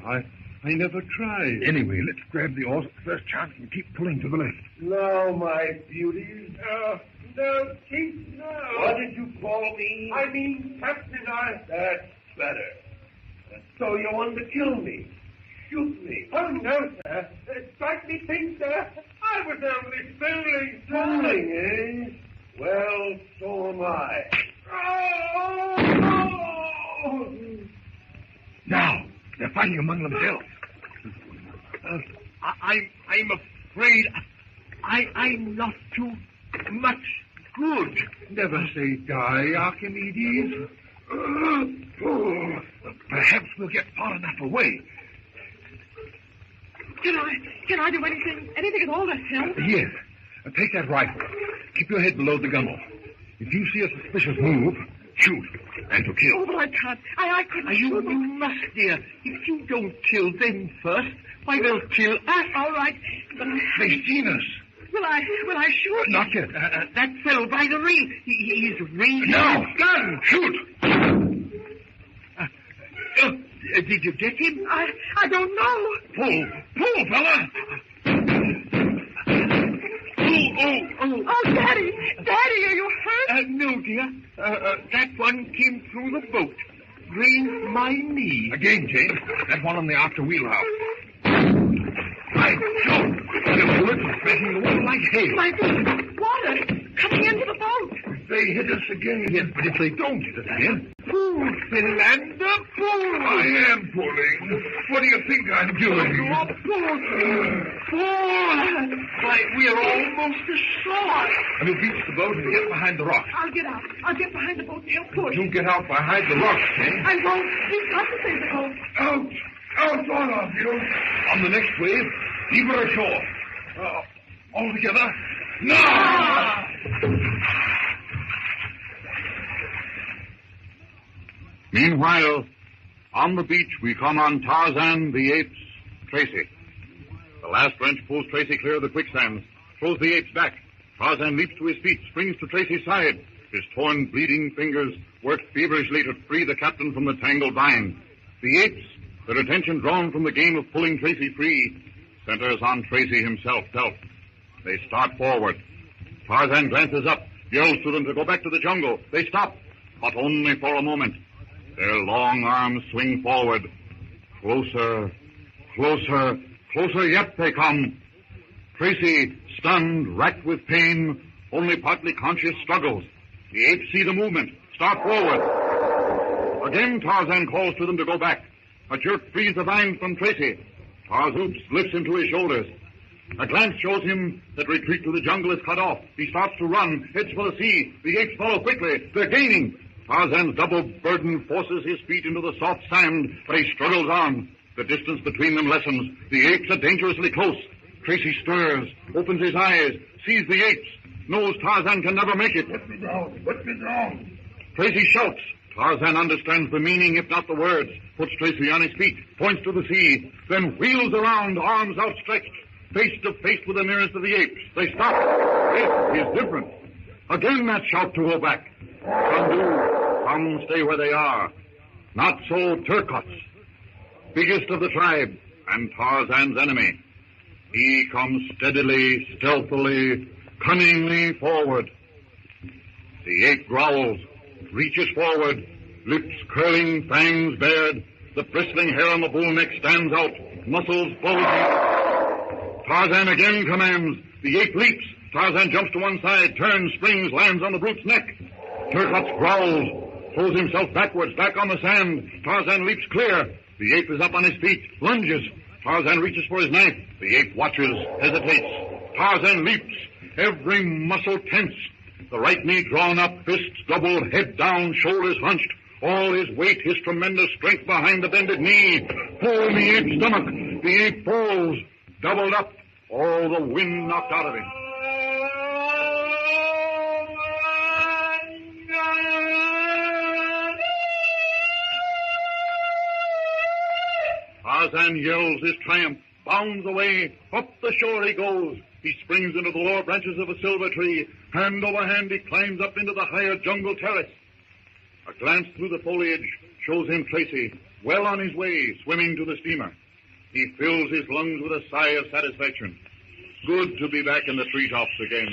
I never tried. Anyway, let's grab the oars at the first chance and keep pulling to the left. Now, my beauties. No, Chief, no. What did you call me? I mean, Captain, That's better. So you want to kill me? Shoot me? Oh, no, sir. Strike me pink, sir. I was only fooling, sir. Fooling, eh? Well, so am I. Oh! Now, they're fighting among themselves. I'm afraid I'm not too much good. Never say die, Archimedes. Perhaps we'll get far enough away. Can I do anything at all to help? Yes. Take that rifle. Keep your head below the gunwale. If you see a suspicious move, shoot. And to kill. Oh, but I can't. I couldn't You shoot them. must, dear. If you don't kill them first, why, they'll kill us. All right, but They've seen us. will I shoot? Not yet. That fellow by the ring, he's raising No. his gun. Shoot. Did you get him? I don't know. Pull, fella. Oh, Daddy! Daddy, are you hurt? No, dear. That one came through the boat. Grazed my knee. Again, Jane. That one on the after wheelhouse. By Jove! The bullets are smashing the water like hail. My goodness, water coming into the boat. They hit us again. Yes, but if they don't hit us again... Pull, Philander, pull. I am pulling. What do you think I'm doing? You're pulling. Pull. Why, we're almost ashore. I will beach the boat and get behind the rocks. I'll get out. I'll get behind the boat tail push. You get out behind the rocks, Jane. I won't. We've got to save the boat. Out! Out, all of you! On the next wave, heave her ashore. All together. No! Meanwhile, on the beach, we come on Tarzan, the apes, Tracy. The last wrench pulls Tracy clear of the quicksand, throws the apes back. Tarzan leaps to his feet, springs to Tracy's side. His torn, bleeding fingers work feverishly to free the captain from the tangled vine. The apes, their attention drawn from the game of pulling Tracy free, centers on Tracy himself, Delp. They start forward. Tarzan glances up, yells to them to go back to the jungle. They stop, but only for a moment. Their long arms swing forward. Closer, closer, closer yet they come. Tracy, stunned, racked with pain, only partly conscious, struggles. The apes see the movement, start forward. Again Tarzan calls to them to go back. A jerk frees the vine from Tracy. Tarzan lifts him to his shoulders. A glance shows him that retreat to the jungle is cut off. He starts to run, heads for the sea. The apes follow quickly. They're gaining. Tarzan's double burden forces his feet into the soft sand, but he struggles on. The distance between them lessens. The apes are dangerously close. Tracy stirs, opens his eyes, sees the apes, knows Tarzan can never make it. Put me down! Put me down! Tracy shouts. Tarzan understands the meaning, if not the words, puts Tracy on his feet, points to the sea, then wheels around, arms outstretched, face to face with the nearest of the apes. They stop. It is different. Again that shout to go back. Some do, some stay where they are. Not so Turcots, biggest of the tribe, and Tarzan's enemy. He comes steadily, stealthily, cunningly forward. The ape growls, reaches forward, lips curling, fangs bared. The bristling hair on the bull neck stands out, muscles bulging. Tarzan again commands. The ape leaps. Tarzan jumps to one side, turns, springs, lands on the brute's neck. Turcots growls, throws himself backwards, back on the sand. Tarzan leaps clear. The ape is up on his feet, lunges. Tarzan reaches for his knife. The ape watches, hesitates. Tarzan leaps, every muscle tense. The right knee drawn up, fists doubled, head down, shoulders hunched. All his weight, his tremendous strength behind the bended knee. Pull the ape's stomach. The ape falls, doubled up, all the wind knocked out of him. Tarzan yells his triumph, bounds away, up the shore he goes. He springs into the lower branches of a silver tree. Hand over hand he climbs up into the higher jungle terrace. A glance through the foliage shows him Tracy, well on his way, swimming to the steamer. He fills his lungs with a sigh of satisfaction. Good to be back in the treetops again.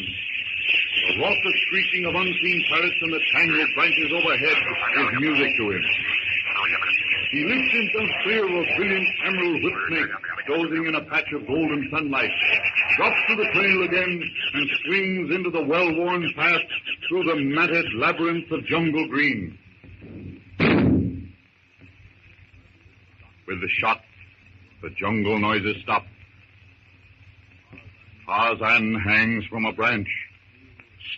The raucous screeching of unseen parrots and the tangled branches overhead is music to him. He lifts himself clear of a brilliant emerald whipsnake dozing in a patch of golden sunlight, drops to the trail again, and swings into the well-worn path through the matted labyrinth of jungle green. With the shot, the jungle noises stop. Tarzan hangs from a branch,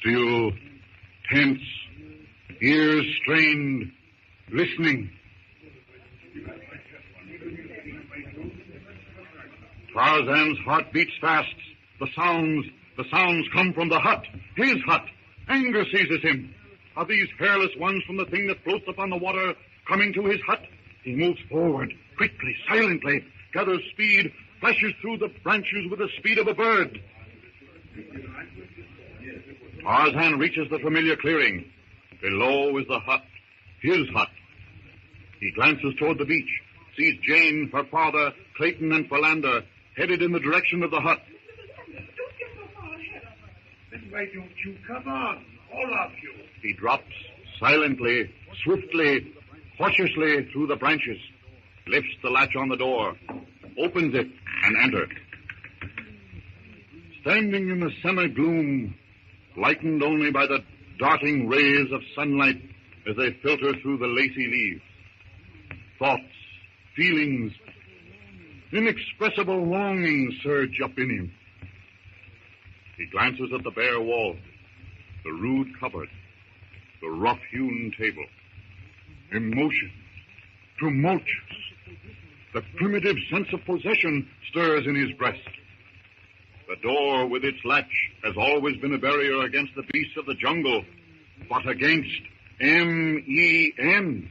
still, tense, ears strained, listening. Tarzan's heart beats fast. The sounds come from the hut, his hut. Anger seizes him. Are these hairless ones from the thing that floats upon the water coming to his hut? He moves forward, quickly, silently, gathers speed, flashes through the branches with the speed of a bird. Tarzan reaches the familiar clearing. Below is the hut, his hut. He glances toward the beach, sees Jane, her father, Clayton, and Philander headed in the direction of the hut. Don't get so far ahead of us. Why don't you come on, all of you? He drops silently, swiftly, cautiously through the branches, lifts the latch on the door, opens it, and enters. Standing in the semi-gloom, lightened only by the darting rays of sunlight as they filter through the lacy leaves, thoughts, feelings, inexpressible longings surge up in him. He glances at the bare wall, the rude cupboard, the rough-hewn table. Emotion, tumultuous. The primitive sense of possession stirs in his breast. The door with its latch has always been a barrier against the beasts of the jungle, but against M-E-N.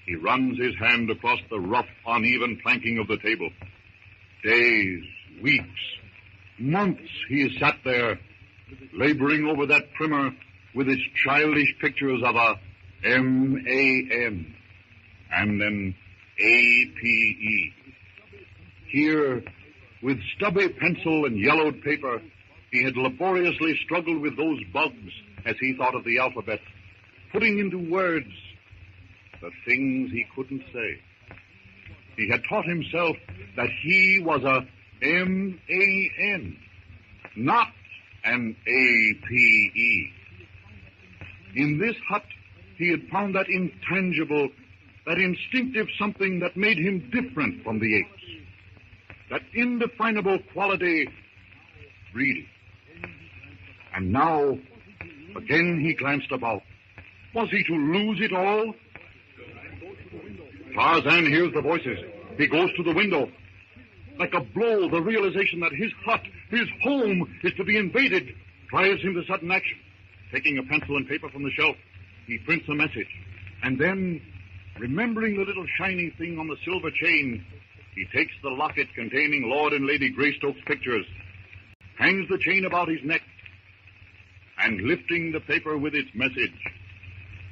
He runs his hand across the rough, uneven planking of the table. Days, weeks, months he has sat there, laboring over that primer with its childish pictures of a M-A-N and an A-P-E. Here, with stubby pencil and yellowed paper, he had laboriously struggled with those bugs as he thought of the alphabet, putting into words the things he couldn't say. He had taught himself that he was a M-A-N, not an A-P-E. In this hut, he had found that intangible, that instinctive something that made him different from the apes. That indefinable quality, reading. And now, again he glanced about. Was he to lose it all? Tarzan hears the voices. He goes to the window. Like a blow, the realization that his hut, his home, is to be invaded, drives him to sudden action. Taking a pencil and paper from the shelf, he prints a message. And then, remembering the little shiny thing on the silver chain, he takes the locket containing Lord and Lady Greystoke's pictures, hangs the chain about his neck, and lifting the paper with its message,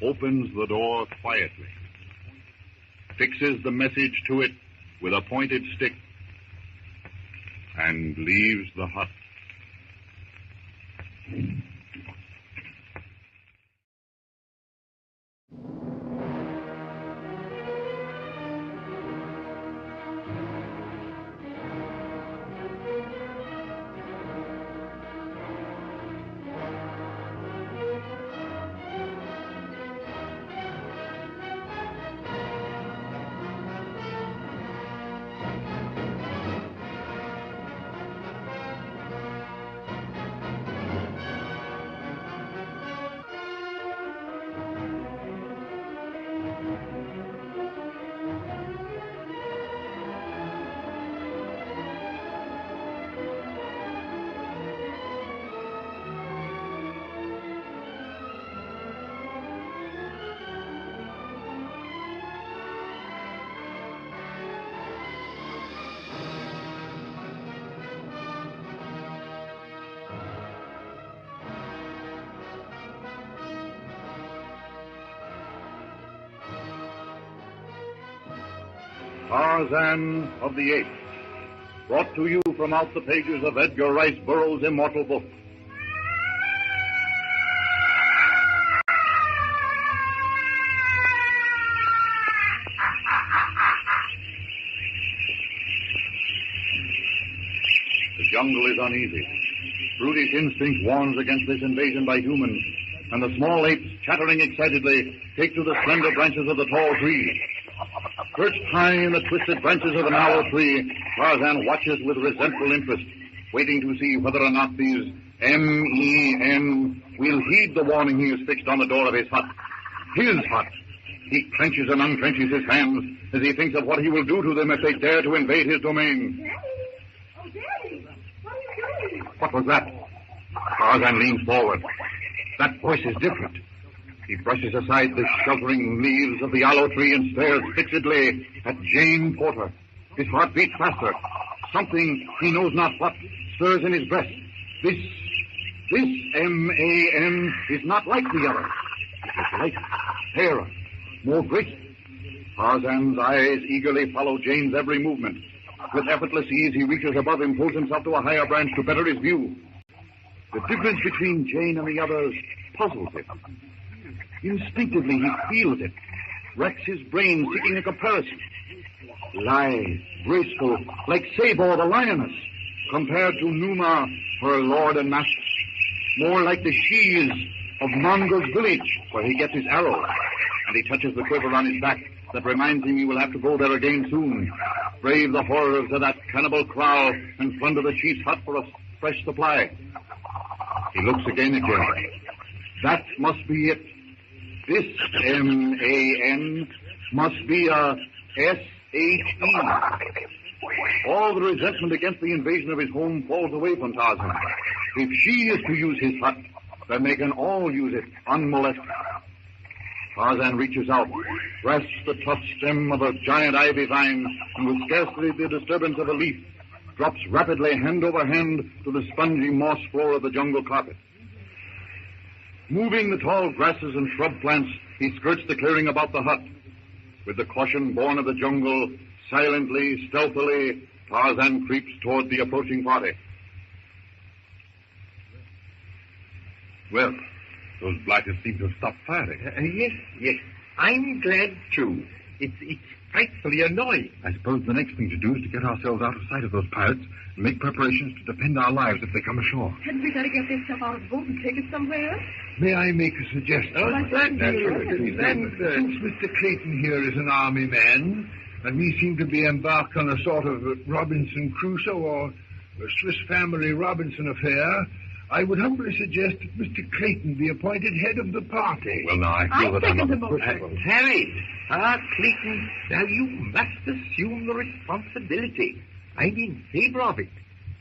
opens the door quietly, fixes the message to it with a pointed stick, and leaves the hut. Tarzan of the Apes, brought to you from out the pages of Edgar Rice Burroughs' immortal book. The jungle is uneasy. Brutish instinct warns against this invasion by humans, and the small apes, chattering excitedly, take to the slender branches of the tall trees. Perched high in the twisted branches of an aloe tree, Tarzan watches with resentful interest, waiting to see whether or not these M-E-N will heed the warning he has fixed on the door of his hut. His hut. He clenches and unclenches his hands as he thinks of what he will do to them if they dare to invade his domain. Daddy? Oh, Daddy! What are you doing? What was that? Tarzan leans forward. That voice is different. He brushes aside the sheltering leaves of the aloe tree and stares fixedly at Jane Porter. His heart beats faster. Something, he knows not what, stirs in his breast. This M-A-N is not like the other. It is lighter, fairer, more graceful. Tarzan's eyes eagerly follow Jane's every movement. With effortless ease, he reaches above him, pulls himself to a higher branch to better his view. The difference between Jane and the others puzzles him. Instinctively, he feels it, racks his brain seeking a comparison. Lithe, graceful, like Sabor the lioness, compared to Numa, her lord and master. More like the she-is of Mongo's village, where he gets his arrow. And he touches the quiver on his back that reminds him he will have to go there again soon. Brave the horrors of that cannibal kraal and plunder the chief's hut for a fresh supply. He looks again at Jane. That must be it. This M-A-N must be a S-H-E. All the resentment against the invasion of his home falls away from Tarzan. If she is to use his hut, then they can all use it unmolested. Tarzan reaches out, grasps the tough stem of a giant ivy vine, and with scarcely the disturbance of a leaf, drops rapidly hand over hand to the spongy moss floor of the jungle carpet. Moving the tall grasses and shrub plants, he skirts the clearing about the hut. With the caution born of the jungle, silently, stealthily, Tarzan creeps toward the approaching party. Well, those blighters seem to have stopped firing. Yes. I'm glad, too. It's frightfully annoying. I suppose the next thing to do is to get ourselves out of sight of those pirates and make preparations to defend our lives if they come ashore. Hadn't we better get this stuff out of the boat and take it somewhere? May I make a suggestion? Since Mr. Clayton here is an army man, and we seem to be embarked on a sort of Robinson Crusoe or a Swiss Family Robinson affair, I would humbly suggest that Mr. Clayton be appointed head of the party. Well, now, I feel that I'm not Harry, Clayton, now you must assume the responsibility. I'm in favor of it.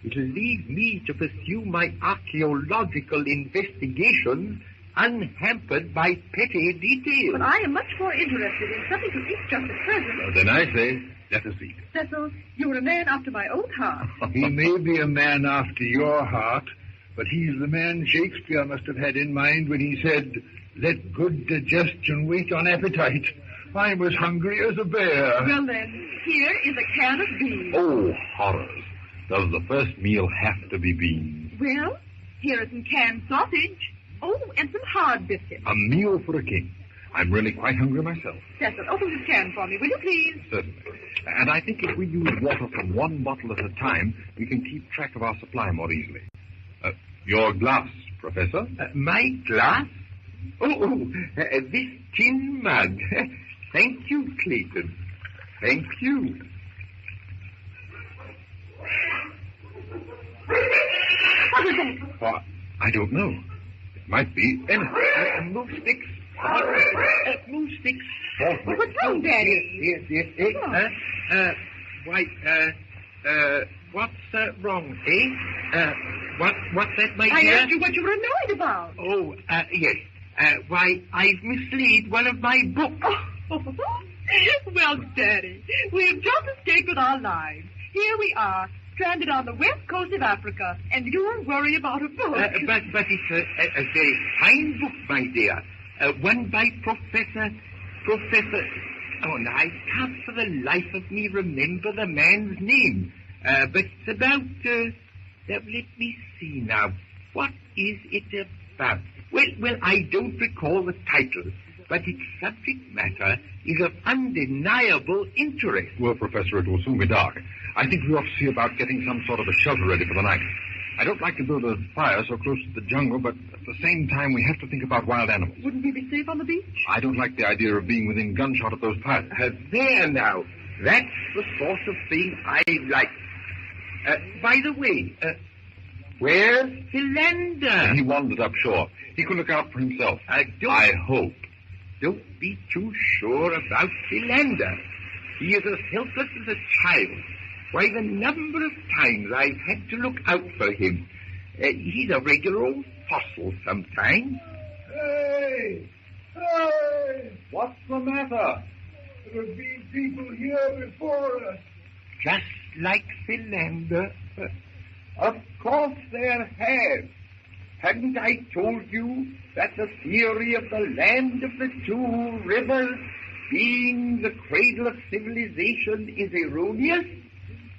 It'll leave me to pursue my archaeological investigation unhampered by petty details. But I am much more interested in something to eat just at present. Well, then I say, let us eat. Cecil, you're a man after my own heart. He may be a man after your heart, but he's the man Shakespeare must have had in mind when he said, "Let good digestion wait on appetite." I'm as hungry as a bear. Well, then, here is a can of beans. Oh, horrors. Does the first meal have to be beans? Well, here is some canned sausage. Oh, and some hard biscuits. A meal for a king. I'm really quite hungry myself. Cecil, open this can for me, will you please? Certainly. And I think if we use water from one bottle at a time, we can keep track of our supply more easily. Your glass, Professor? My glass? This tin mug. Thank you, Clayton. Thank you. What is that? Well, I don't know. It might be anything. Move sticks. Move sticks. What's wrong, Daddy? Yes. What's wrong, eh? What's that, my I dear? asked you what you were annoyed about. Oh, yes. I've mislaid one of my books. Oh. Well, Daddy, we have just escaped with our lives. Here we are, stranded on the west coast of Africa, and you're worried about a book. But it's a very fine book, my dear. One by Professor... Oh, no, I can't for the life of me remember the man's name. But it's about... let me see now. What is it about? Well, I don't recall the title, but its subject matter is of undeniable interest. Well, Professor, it will soon be dark. I think we ought to see about getting some sort of a shelter ready for the night. I don't like to build a fire so close to the jungle, but at the same time, we have to think about wild animals. Wouldn't we be safe on the beach? I don't like the idea of being within gunshot of those pirates. There now. That's the sort of thing I like. By the way, where's Philander? He wandered up shore. He could look out for himself. I hope. Don't be too sure about Philander. He is as helpless as a child. Why, the number of times I've had to look out for him. He's a regular old fossil sometimes. Hey! What's the matter? There have been people here before us. Just like Philander. Of course there have. Hadn't I told you that the theory of the land of the two rivers being the cradle of civilization is erroneous?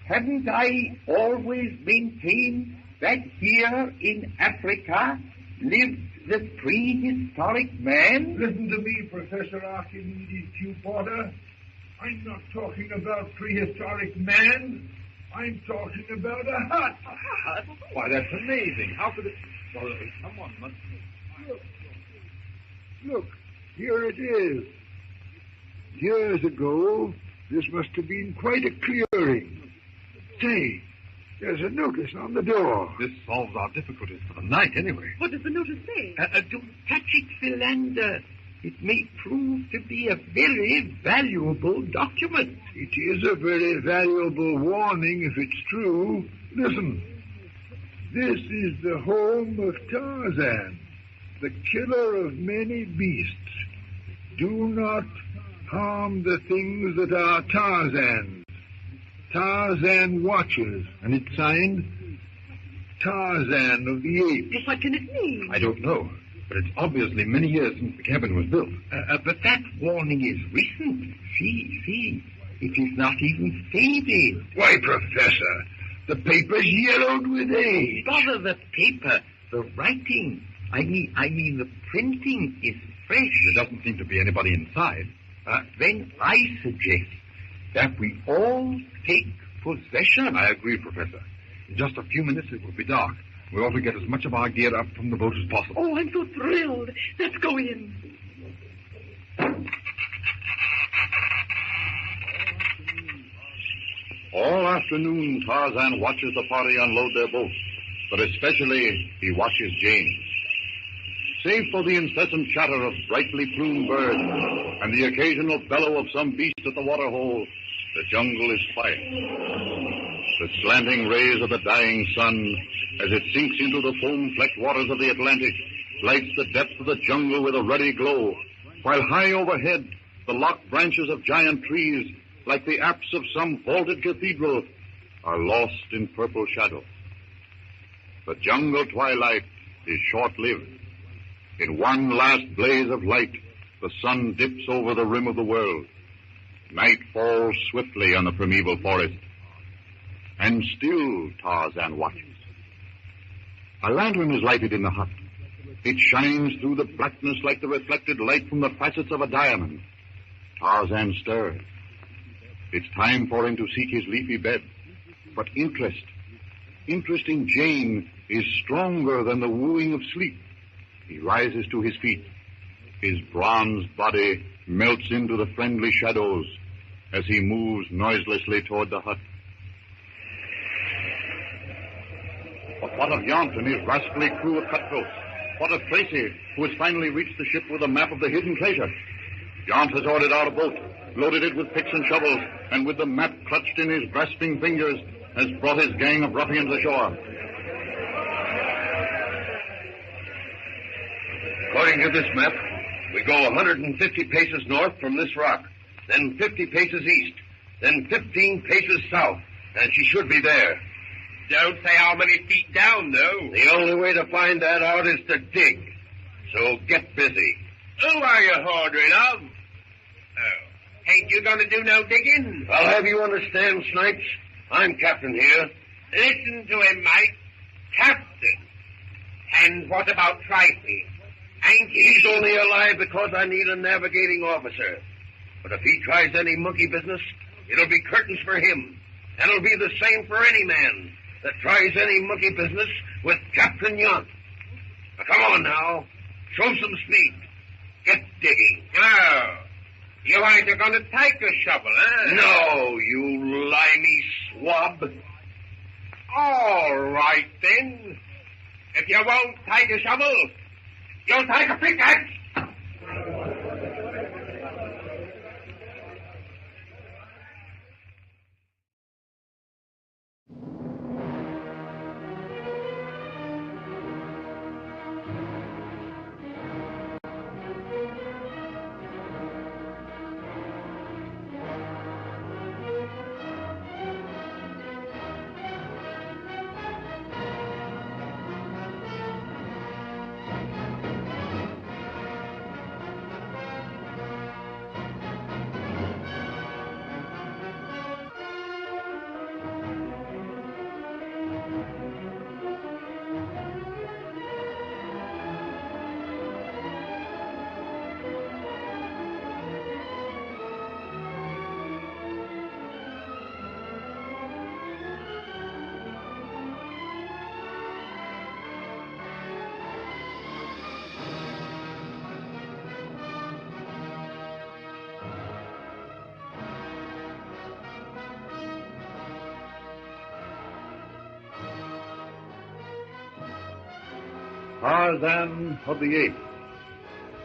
Hadn't I always maintained that here in Africa lived the prehistoric man? Listen to me, Professor Archimedes Q. Porter. I'm not talking about prehistoric man. I'm talking about a hut. Why, that's amazing. How could it... Well, someone must... Look, here it is. Years ago, this must have been quite a clearing. Say, there's a notice on the door. This solves our difficulties for the night, anyway. What does the notice say? Don't touch it, Philander. It may prove to be a very valuable document. It is a very valuable warning if it's true. Listen. This is the home of Tarzan, the killer of many beasts. Do not harm the things that are Tarzan's. Tarzan watches, and it's signed Tarzan of the Apes. But what can it mean? I don't know, but it's obviously many years since the cabin was built. But that warning is recent. See, it is not even faded. Why, Professor, the paper's yellowed with age. Bother the paper, the writing. I mean the printing is fresh. There doesn't seem to be anybody inside. Then I suggest that we all take possession. I agree, Professor. In just a few minutes it will be dark. We ought to get as much of our gear up from the boat as possible. Oh, I'm so thrilled. Let's go in. All afternoon, Tarzan watches the party unload their boat, but especially he watches James. Save for the incessant chatter of brightly plumed birds and the occasional bellow of some beast at the waterhole, the jungle is quiet. The slanting rays of the dying sun, as it sinks into the foam-flecked waters of the Atlantic, lights the depths of the jungle with a ruddy glow, while high overhead, the locked branches of giant trees, like the apse of some vaulted cathedral, are lost in purple shadow. The jungle twilight is short-lived. In one last blaze of light, the sun dips over the rim of the world. Night falls swiftly on the primeval forest. And still Tarzan watches. A lantern is lighted in the hut. It shines through the blackness like the reflected light from the facets of a diamond. Tarzan stirs. It's time for him to seek his leafy bed. But interest in Jane is stronger than the wooing of sleep. He rises to his feet. His bronze body melts into the friendly shadows as he moves noiselessly toward the hut. But what of Yount and his rascally crew of cutthroats? What of Tracy, who has finally reached the ship with a map of the hidden treasure? Yount has ordered out a boat, loaded it with picks and shovels, and with the map clutched in his grasping fingers, has brought his gang of ruffians ashore. According to this map, we go 150 paces north from this rock, then 50 paces east, then 15 paces south, and she should be there. Don't say how many feet down, though. The only way to find that out is to dig. So get busy. Who are you ordering of? Oh, ain't you gonna do no digging? I'll have you understand, Snipes. I'm captain here. Listen to him, Mike. Captain. And what about Tracy? Ain't he? He's only alive because I need a navigating officer. But if he tries any monkey business, it'll be curtains for him. And it'll be the same for any man that tries any monkey business with Captain Yount. Now, come on now. Show some speed. Get digging. Oh, you ain't going to take a shovel, eh? No, you limey swab. All right, then. If you won't take a shovel, you'll take a pickaxe. Tarzan of the Apes,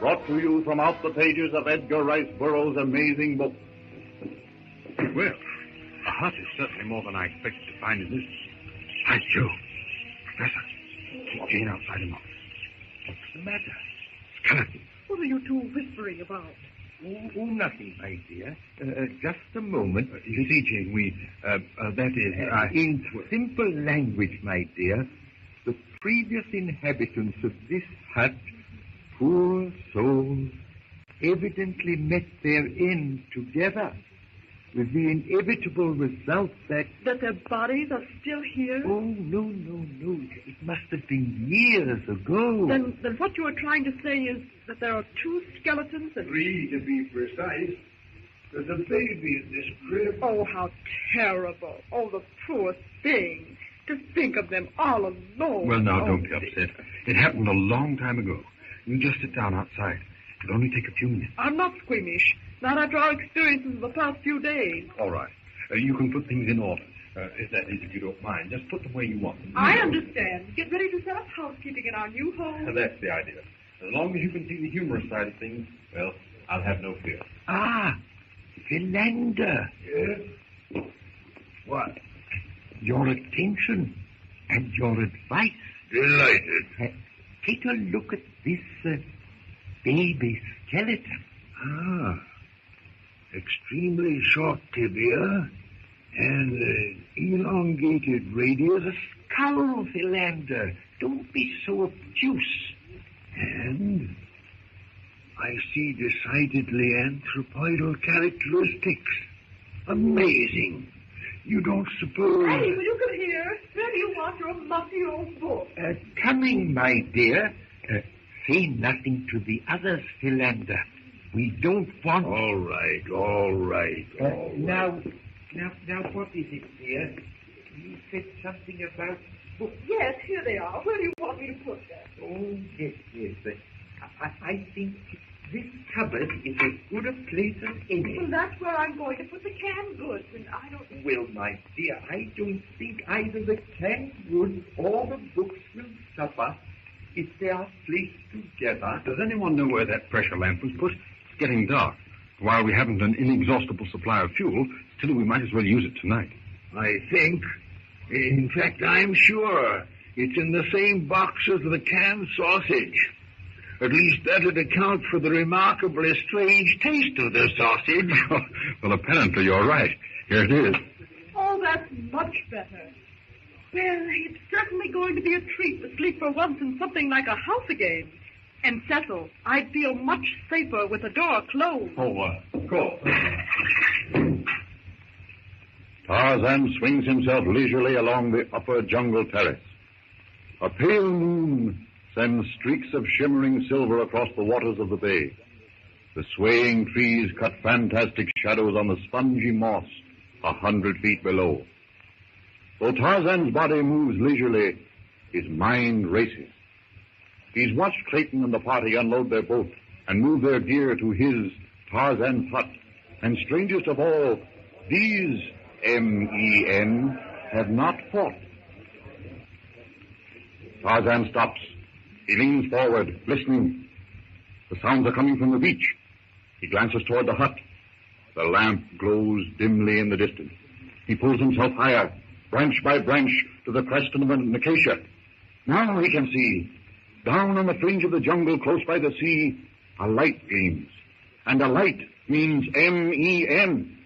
brought to you from out the pages of Edgar Rice Burroughs' amazing book. Well, a hut is certainly more than I expected to find in this. Hi, Joe. Professor, keep Jane outside a moment. What's the matter? Skeleton. What are you two whispering about? Oh, nothing, my dear. Just a moment. You see, Jane, In simple language, my dear, the previous inhabitants of this hut, poor souls, evidently met their end together, with the inevitable result that... That their bodies are still here? Oh, no. It must have been years ago. Then what you are trying to say is that there are two skeletons and... 3 to be precise. There's a baby in this crib. Oh, how terrible. Oh, the poor thing. To think of them all alone. Well, now, Oh, don't be upset. It happened a long time ago. You just sit down outside. It'll only take a few minutes. I'm not squeamish. Not after our experiences of the past few days. All right. You can put things in order. If you don't mind. Just put them where you want them. I understand. Get ready to set up housekeeping in our new home. That's the idea. As long as you can see the humorous side of things, well, I'll have no fear. Ah, Philander. Yes? What? Your attention and your advice. Delighted. Take a look at this baby skeleton. Ah. Extremely short tibia and elongated radius. The skull, Philander. Don't be so obtuse. And I see decidedly anthropoidal characteristics. Amazing. You don't suppose... Hey, will you come here? Where do you want your mussy old book? Coming, my dear. Say nothing to the others, Philander. We don't want... All right. Now, what is it, dear? You said something about books. Yes, here they are. Where do you want me to put them? Oh, yes. I think this cupboard is as good a place as any. Well, that's where I'm going to put the canned goods, and I don't... Well, my dear, I don't think either the canned goods or the books will suffer if they are placed together. Does anyone know where that pressure lamp was put? It's getting dark. While we haven't an inexhaustible supply of fuel, still we might as well use it tonight. I think. In fact, I'm sure. It's in the same box as the canned sausage. At least that would account for the remarkably strange taste of the sausage. Well, apparently you're right. Here it is. Oh, that's much better. Well, it's certainly going to be a treat to sleep for once in something like a house again. And, Cecil, I'd feel much safer with the door closed. Of course. Tarzan swings himself leisurely along the upper jungle terrace. A pale moon sends streaks of shimmering silver across the waters of the bay. The swaying trees cut fantastic shadows on the spongy moss 100 feet below. Though Tarzan's body moves leisurely, his mind races. He's watched Clayton and the party unload their boat and move their gear to his, Tarzan's hut. And strangest of all, these men have not fought. Tarzan stops. He leans forward, listening. The sounds are coming from the beach. He glances toward the hut. The lamp glows dimly in the distance. He pulls himself higher, branch by branch, to the crest of an acacia. Now he can see. Down on the fringe of the jungle, close by the sea, a light gleams. And a light means men.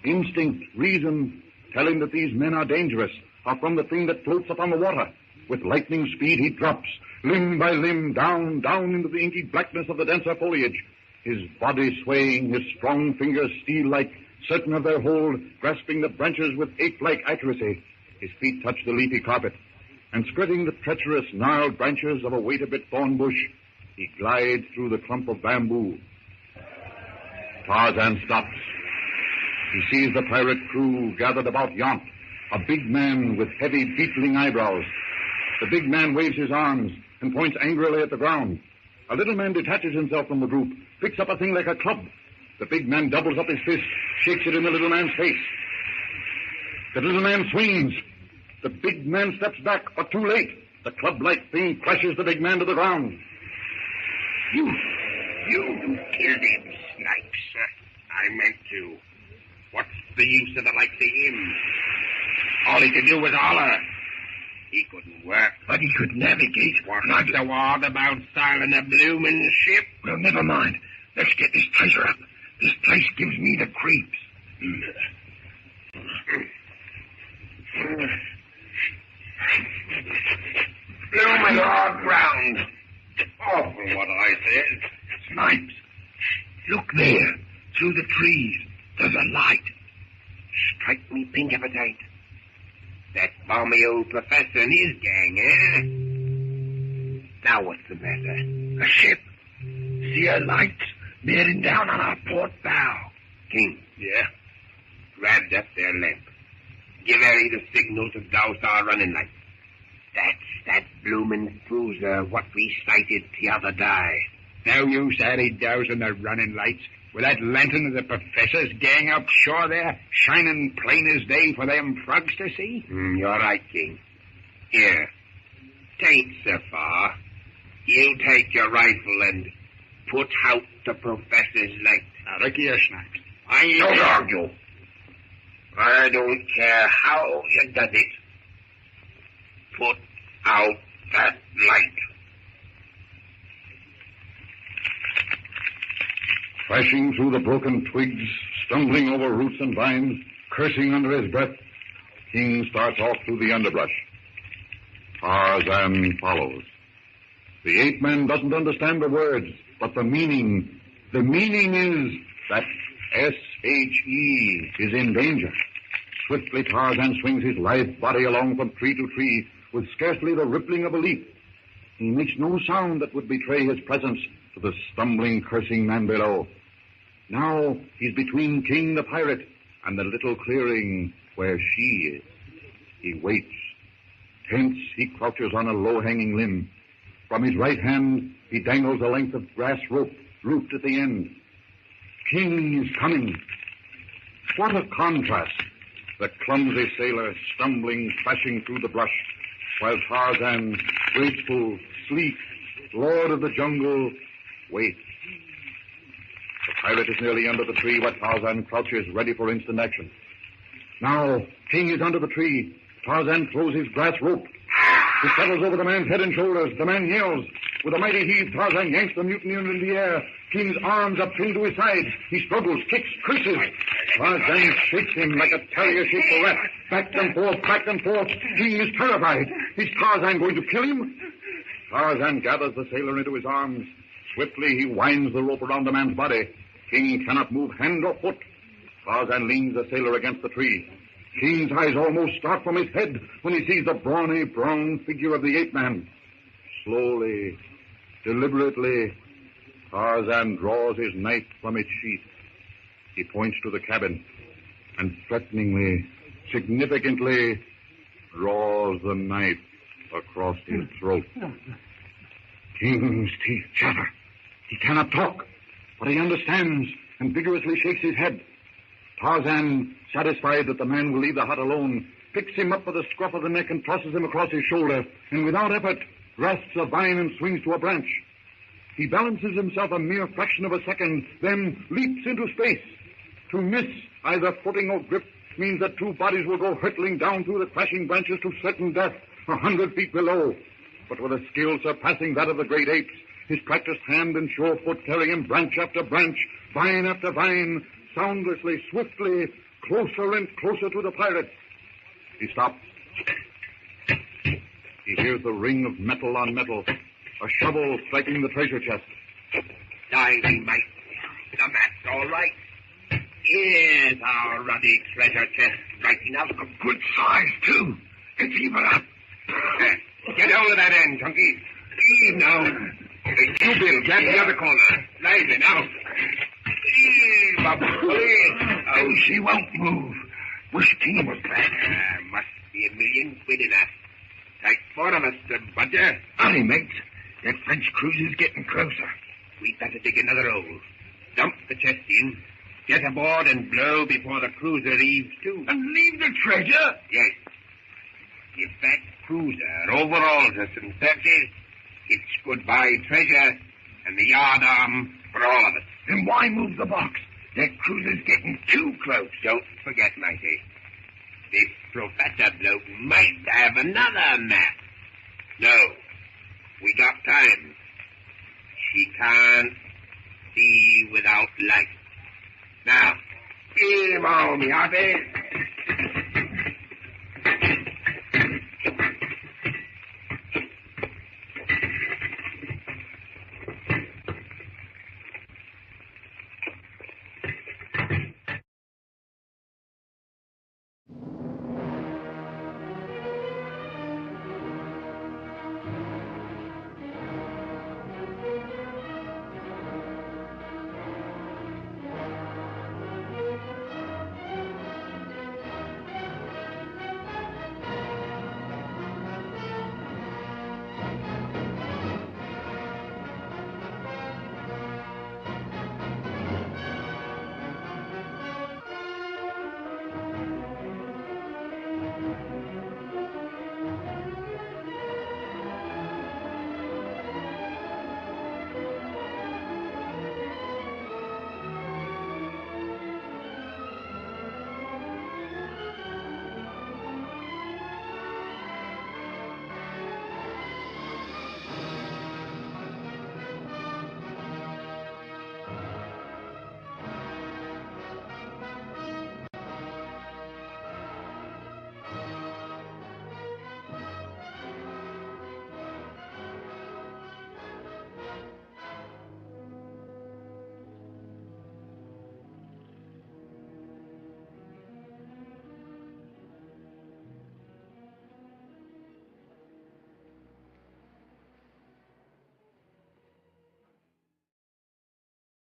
Instinct, reason, tell him that these men are dangerous, are from the thing that floats upon the water. With lightning speed, he drops, limb by limb, down into the inky blackness of the denser foliage. His body swaying, his strong fingers steel-like, certain of their hold, grasping the branches with ape-like accuracy. His feet touch the leafy carpet, and skirting the treacherous, gnarled branches of a wait-a-bit thorn bush, he glides through the clump of bamboo. Tarzan stops. He sees the pirate crew gathered about Yont, a big man with heavy, beetling eyebrows. The big man waves his arms and points angrily at the ground. A little man detaches himself from the group, picks up a thing like a club. The big man doubles up his fist, shakes it in the little man's face. The little man swings. The big man steps back, but too late. The club-like thing crashes the big man to the ground. You killed him, Snipes. I meant to. What's the use of the likes of him? All he could do was holler. He couldn't work. But he could navigate. Not the word about styling a bloomin' ship. Well, never mind. Let's get this treasure up. This place gives me the creeps. Bloomin' hard ground. Awful what I said. Snipes, look there. Through the trees. There's a light. Strike me pink appetite. That balmy old professor and his gang, eh? Now what's the matter? A ship. See her lights bearing down on our port bow. King. Yeah? Grab up their lamp. Give Harry the signal to douse our running lights. That's that bloomin' cruiser what we sighted the other day. No use, Harry, dousing the running lights. With that lantern of the professor's gang up shore there, shining plain as day for them frogs to see? You're right, King. Here. Tain't so far. You take your rifle and put out the professor's light. Now, look here, Snipes. I don't argue. I don't care how you does it. Put out that light. Crashing through the broken twigs, stumbling over roots and vines, cursing under his breath, King starts off through the underbrush. Tarzan follows. The ape-man doesn't understand the words, but the meaning is that S-H-E is in danger. Swiftly Tarzan swings his lithe body along from tree to tree with scarcely the rippling of a leaf. He makes no sound that would betray his presence to the stumbling, cursing man below. Now he's between King the pirate and the little clearing where she is. He waits. Tense, he crouches on a low-hanging limb. From his right hand, he dangles a length of grass rope, looped at the end. King is coming. What a contrast. The clumsy sailor stumbling, crashing through the brush, while Tarzan, graceful, sleek, lord of the jungle, waits. The pirate is nearly under the tree where Tarzan crouches, ready for instant action. Now, King is under the tree. Tarzan throws his grass rope. It settles over the man's head and shoulders. The man yells. With a mighty heave, Tarzan yanks the mutineer into the air. King's arms upswing to his side. He struggles, kicks, curses. Tarzan shakes him like a terrier shakes a rat. Back and forth, back and forth. King is terrified. Is Tarzan going to kill him? Tarzan gathers the sailor into his arms. Swiftly, he winds the rope around the man's body. King cannot move hand or foot. Tarzan leans the sailor against the tree. King's eyes almost start from his head when he sees the brawny, brown figure of the ape-man. Slowly, deliberately, Tarzan draws his knife from its sheath. He points to the cabin and threateningly, significantly, draws the knife across his throat. King's teeth chatter. He cannot talk, but he understands and vigorously shakes his head. Tarzan, satisfied that the man will leave the hut alone, picks him up by the scruff of the neck and tosses him across his shoulder, and without effort, grasps a vine and swings to a branch. He balances himself a mere fraction of a second, then leaps into space. To miss either footing or grip means that two bodies will go hurtling down through the crashing branches to certain death 100 feet below. But with a skill surpassing that of the great apes, his practiced hand and sure foot carry him branch after branch, vine after vine, soundlessly, swiftly, closer and closer to the pirate. He stops. He hears the ring of metal on metal, a shovel striking the treasure chest. Dying, mate. The map's all right. Here's our ruddy treasure chest, right enough. A good size, too. It's even up. Get hold of that end, Chunky. Heave now. You, Bill, grab the other corner. Lively now. Heave up, please. Oh, she won't move. Wish King was back. Must be £1,000,000 in that. Take 4 of us, the budger. Aye, mate. That French cruiser's getting closer. We'd better dig another hole. Dump the chest in. Get aboard and blow before the cruiser heaves to. And leave the treasure? Yes. Give back cruiser, overalls or some searches. It's goodbye treasure and the yardarm for all of us. Then why move the box? That cruiser's getting too close. Don't forget, Mikey. This professor bloke might have another map. No, we got time. She can't see without light. Now, game on, me hearty.